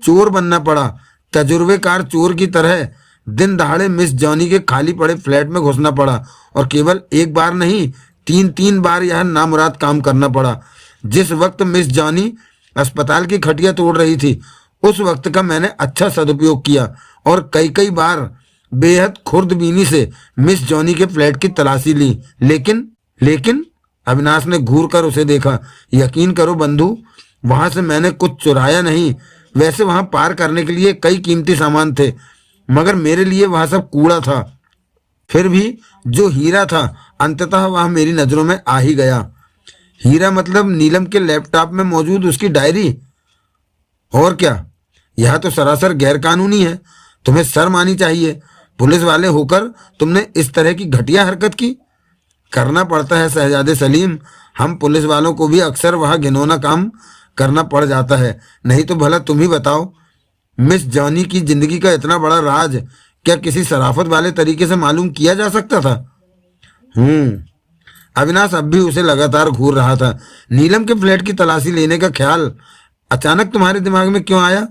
चोर बनना पड़ा, तजुर्बेकार चोर की तरह दिन दहाड़े मिस जॉनी के खाली पड़े फ्लैट में घुसना पड़ा, और केवल एक बार नहीं, 3 बार यह नामुराद काम करना पड़ा। जिस वक्त मिस जॉनी अस्पताल की खटिया तोड़ रही थी, उस वक्त का मैंने अच्छा सदुपयोग किया और कई बार बेहद खुर्दबीनी से मिस जॉनी के फ्लैट की तलाशी ली। लेकिन अविनाश ने घूर कर उसे देखा। यकीन करो बंधु, वहां से मैंने कुछ चुराया नहीं, वैसे वहां पार करने के लिए कई कीमती सामान थे, मगर मेरे लिए वह सब कूड़ा था। फिर भी जो हीरा था अंततः वह मेरी नजरों में आ ही गया। हीरा मतलब नीलम के लैपटॉप में मौजूद उसकी डायरी। और क्या, यह तो सरासर गैरकानूनी है। तुम्हें शर्म आनी चाहिए। पुलिस वाले होकर तुमने इस तरह की घटिया हरकत की। करना पड़ता है शहजादे सलीम, हम पुलिस वालों को भी अक्सर वह घिनौना काम करना पड़ जाता है। नहीं तो भला तुम ही बताओ, मिस जॉनी की जिंदगी का इतना बड़ा राज क्या किसी शराफत वाले तरीके से मालूम किया जा सकता था? अविनाश अब भी उसे लगातार घूर रहा था। नीलम के फ्लैट की तलाशी लेने का ख्याल अचानक तुम्हारे दिमाग में क्यों आया?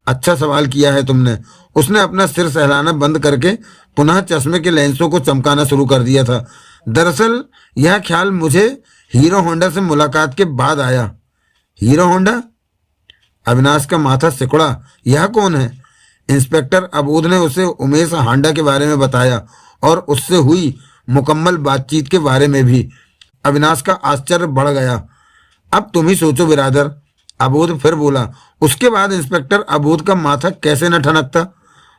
अच्छा सवाल किया है तुमने। उसने अपना सिर सहलाना बंद करके पुनः चश्मे के लेंसों को चमकाना शुरू कर दिया था। दरअसल यह ख्याल मुझे हीरो होंडा से मुलाकात के बाद आया। Hero Honda? अविनाश का माथा सिकुड़ा। यह कौन है? इंस्पेक्टर अबोध ने उसे उमेश हांडा के बारे में बताया और उससे हुई मुकम्मल बातचीत के बारे में भी। अविनाश का आश्चर्य बढ़ गया। अब तुम ही सोचो बिरादर, अबोध फिर बोला। उसके बाद इंस्पेक्टर अबोध का माथा कैसे न ठनकता।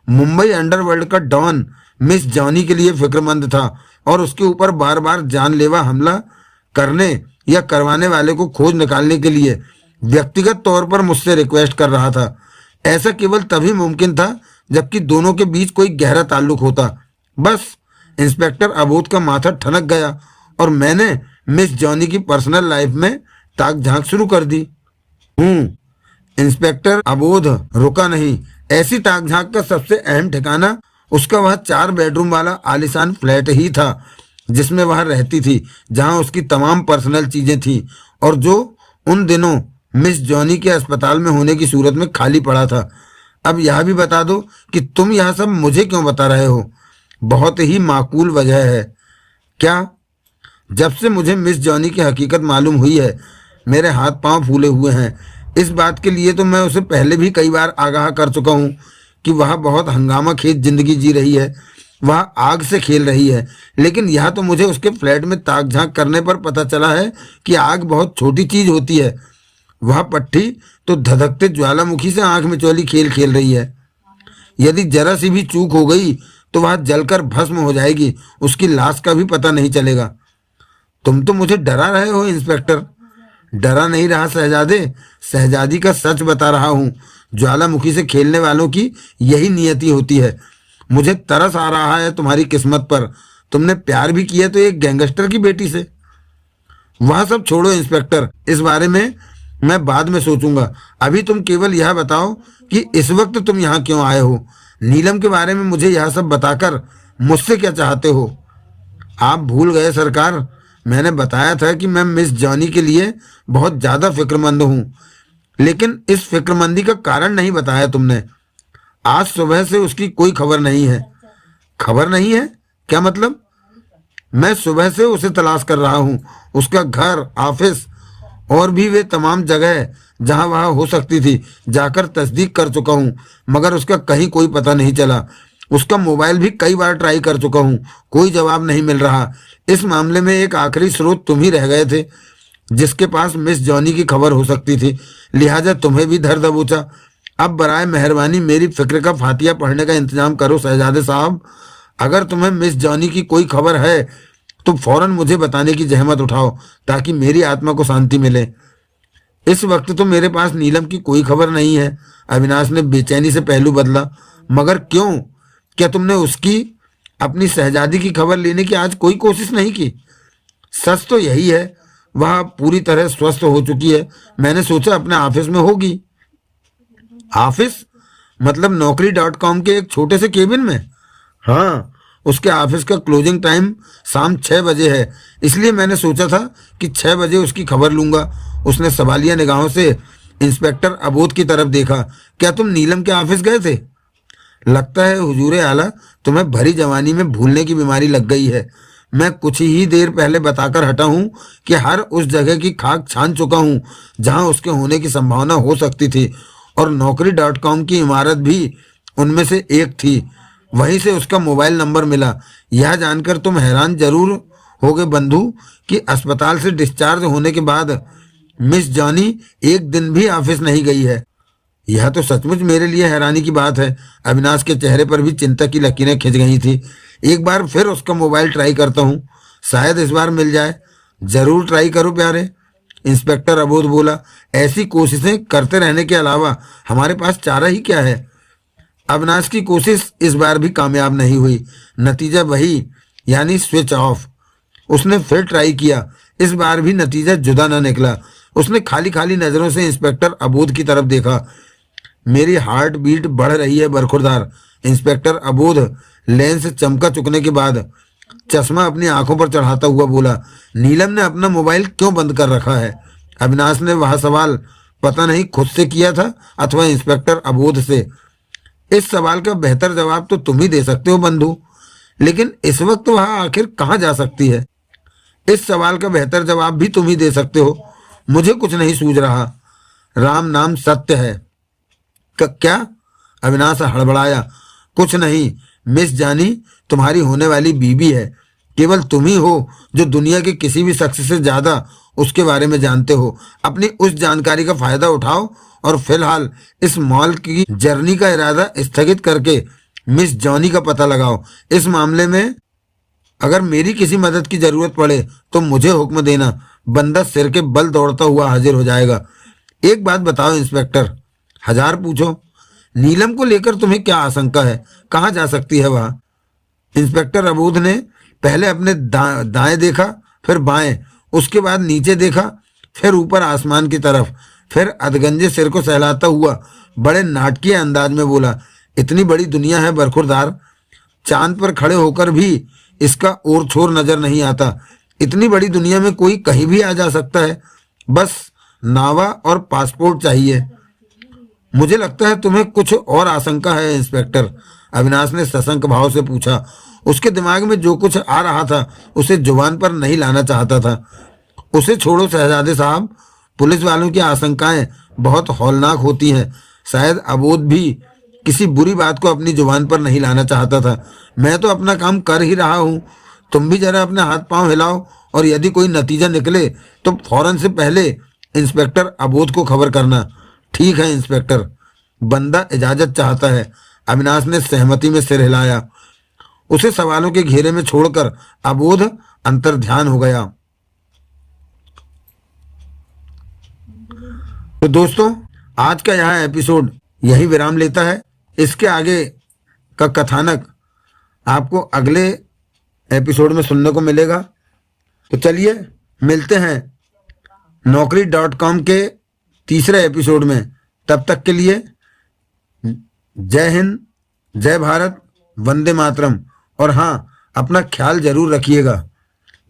मुंबई अंडरवर्ल्ड का डॉन मिस जॉनी के लिए फिक्रमंद था और उसके ऊपर बार बार जानलेवा हमला करने या करवाने वाले को खोज निकालने के लिए व्यक्तिगत तौर पर मुझसे रिक्वेस्ट कर रहा था। ऐसा केवल तभी मुमकिन था जबकि दोनों के बीच कोई गहरा ताल्लुक होता। बस इंस्पेक्टर अबोध का माथा ठनक गया और मैंने मिस जॉनी की पर्सनल लाइफ में ताक झांक शुरू कर दी। इंस्पेक्टर अबोध रुका नहीं। ऐसी ताक झांक का सबसे अहम ठिकाना उसका वह 4 बेडरूम वाला आलीशान फ्लैट ही था जिसमें वह रहती थी, जहां उसकी तमाम पर्सनल चीजें थी और जो उन दिनों मिस जॉनी के अस्पताल में होने की सूरत में खाली पड़ा था। अब यह भी बता दो कि तुम यह सब मुझे क्यों बता रहे हो? बहुत ही माकूल वजह है। क्या? जब से मुझे मिस जॉनी की हकीकत मालूम हुई है मेरे हाथ पांव फूले हुए हैं। इस बात के लिए तो मैं उसे पहले भी कई बार आगाह कर चुका हूँ कि वह बहुत हंगामा खेज जिंदगी जी रही है, वह आग से खेल रही है। लेकिन यह तो मुझे उसके फ्लैट में ताक झांक करने पर पता चला है कि आग बहुत छोटी चीज होती है। वह पट्टी तो धधकते ज्वालामुखी से आंख मिचौली खेल खेल रही है। यदि जरा सी भी चूक हो गई तो वह जलकर भस्म हो जाएगी, उसकी लाश का भी पता नहीं चलेगा। तुम तो मुझे डरा रहे हो इंस्पेक्टर। डरा नहीं रहा शहजादे, शहजादी का सच बता रहा हूँ। ज्वालामुखी से खेलने वालों की यही नियति होती है। मुझे तरस आ रहा है तुम्हारी किस्मत पर। तुमने प्यार भी किया तो एक गैंगस्टर की बेटी से। वह सब छोड़ो इंस्पेक्टर, इस बारे में मैं बाद में सोचूंगा। अभी तुम केवल यह बताओ कि इस वक्त तुम यहाँ क्यों आए हो? नीलम के बारे में मुझे यह सब बताकर मुझसे क्या चाहते हो? आप भूल गए सरकार, मैंने बताया था कि मैं मिस जॉनी के लिए बहुत ज्यादा फिक्रमंद हूँ, लेकिन इस फिक्रमंदी का कारण नहीं बताया तुमने। आज सुबह से उसकी कोई खबर नहीं है। खबर नहीं है? क्या मतलब? मैं सुबह से उसे तलाश कर रहा हूँ, उसका घर, ऑफिस और भी वे तमाम जगह जहां वह हो सकती थी जाकर तस्दीक कर चुका हूँ, मगर उसका कहीं कोई पता नहीं चला। उसका मोबाइल भी कई बार ट्राई कर चुका हूँ, कोई जवाब नहीं मिल रहा। इस मामले में एक आखिरी स्रोत तुम ही रह गए थे जिसके पास मिस जॉनी की खबर हो सकती थी, लिहाजा तुम्हें भी धर दबोचा। अब बराए मेहरबानी मेरी फिक्र का फातिया पढ़ने का इंतजाम करो शहजादे साहब। अगर तुम्हें मिस जॉनी की कोई खबर है तो फौरन मुझे बताने की जहमत उठाओ ताकि मेरी आत्मा को शांति मिले। इस वक्त तो मेरे पास नीलम की कोई खबर नहीं है। अविनाश ने बेचैनी से पहलू बदला। मगर क्यों? क्या तुमने उसकी, अपनी शहजादी की खबर लेने की आज कोई कोशिश नहीं की? सच तो यही है, वह पूरी तरह स्वस्थ हो चुकी है। मैंने सोचा अपने ऑफिस में होगी। ऑफिस मतलब नौकरी.com के एक छोटे से केबिन में? हाँ, उसके ऑफिस का क्लोजिंग टाइम शाम 6 बजे है, इसलिए मैंने सोचा था कि 6 बजे उसकी खबर लूंगा। उसने सवालिया निगाहों से इंस्पेक्टर अबोध की तरफ देखा। क्या तुम नीलम के ऑफिस गए थे? लगता है हुजूरे आला तुम्हें भरी जवानी में भूलने की बीमारी लग गई है। मैं कुछ ही देर पहले बताकर हटा हूं कि हर उस जगह की खाक छान चुका हूं जहां उसके होने की संभावना हो सकती थी, और नौकरी.com की इमारत भी उनमें से एक थी। वहीं से उसका मोबाइल नंबर मिला। यह जानकर तुम हैरान जरूर होगे बंधु कि अस्पताल से डिस्चार्ज होने के बाद मिस जॉनी एक दिन भी ऑफिस नहीं गई है। यह तो सचमुच मेरे लिए हैरानी की बात है। अविनाश के चेहरे पर भी चिंता की लकीरें खिंच गई थी। एक बार फिर उसका मोबाइल ट्राई करता हूँ, शायद इस बार मिल जाए। जरूर ट्राई करो प्यारे, इंस्पेक्टर अबोध बोला। ऐसी कोशिशें करते रहने के अलावा हमारे पास चारा ही क्या है। अविनाश की कोशिश इस बार भी कामयाब नहीं हुई। नतीजा वही, यानी स्विच ऑफ। उसने फिर ट्राई किया, इस बार भी नतीजा जुदा न निकला। उसने खाली खाली नजरों से इंस्पेक्टर अबोध की तरफ देखा। मेरी हार्ट बीट बढ़ रही है बरखुरदार। इंस्पेक्टर अबोध लेंस चमका चुकने के बाद चश्मा अपनी आंखों पर चढ़ाता हुआ बोला, नीलम ने अपना मोबाइल क्यों बंद कर रखा है? अविनाश ने वह सवाल पता नहीं खुद से किया था अथवा इंस्पेक्टर अबोध से। इस सवाल का बेहतर जवाब तो तुम ही दे सकते हो बंधु, लेकिन इस वक्त वह आखिर कहाँ जा सकती है? इस सवाल का बेहतर जवाब भी तुम ही दे सकते हो। मुझे कुछ नहीं सूझ रहा। राम नाम सत्य है। क्या? अविनाश हड़बड़ाया। कुछ नहीं, मिस जानी तुम्हारी होने वाली बीबी है। केवल तुम ही हो जो दुनिया के किसी भी शख्स से ज्यादा उसके बारे में जानते हो। अपनी उस जानकारी का फायदा उठाओ और फिलहाल इस मॉल की जर्नी का इरादा स्थगित करके मिस जॉनी का पता लगाओ। इस मामले में अगर मेरी किसी मदद की जरूरत पड़े तो मुझे हुक्म देना। बंदा सिर के बल दौड़ता हुआ हाजिर हो जाएगा। एक बात बताओ इंस्पेक्टर। हजार पूछो। नीलम को लेकर तुम्हें क्या आशंका है? कहाँ जा सकती है वह? इंस्पेक्टर अबोध ने पहले अपने दाएं देखा, फिर बाएं, उसके बाद नीचे देखा, फिर ऊपर आसमान की तरफ, फिर अधगंजे सिर को सहलाता हुआ बड़े नाटकीय अंदाज में बोला, इतनी बड़ी दुनिया है बरखुरदार, चांद पर खड़े होकर भी इसका ओर छोर नजर नहीं आता। इतनी बड़ी दुनिया में कोई कहीं भी आ जा सकता है। बस नावा और पासपोर्ट चाहिए। मुझे लगता है तुम्हें कुछ और आशंका है इंस्पेक्टर। अविनाश ने सशंक भाव से पूछा। उसके दिमाग में जो कुछ आ रहा था उसे जुबान पर नहीं लाना चाहता था। उसे छोड़ो शहजादे साहब, पुलिस वालों की आशंकाएं बहुत हौलनाक होती हैं। शायद अबोध भी किसी बुरी बात को अपनी जुबान पर नहीं लाना चाहता था। मैं तो अपना काम कर ही रहा हूँ। तुम भी जरा अपने हाथ पांव हिलाओ और यदि कोई नतीजा निकले तो फौरन से पहले इंस्पेक्टर अबोध को खबर करना। ठीक है इंस्पेक्टर। बंदा इजाजत चाहता है। अविनाश ने सहमति में सिर हिलाया। उसे सवालों के घेरे में छोड़कर अबोध अंतर्ध्यान हो गया। तो दोस्तों, आज का यह एपिसोड यही विराम लेता है। इसके आगे का कथानक आपको अगले एपिसोड में सुनने को मिलेगा। तो चलिए मिलते हैं Naukri.com के तीसरे एपिसोड में। तब तक के लिए जय हिंद, जय भारत, वंदे मातरम। और हाँ, अपना ख्याल जरूर रखिएगा।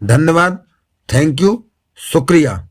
धन्यवाद, थैंक यू, शुक्रिया।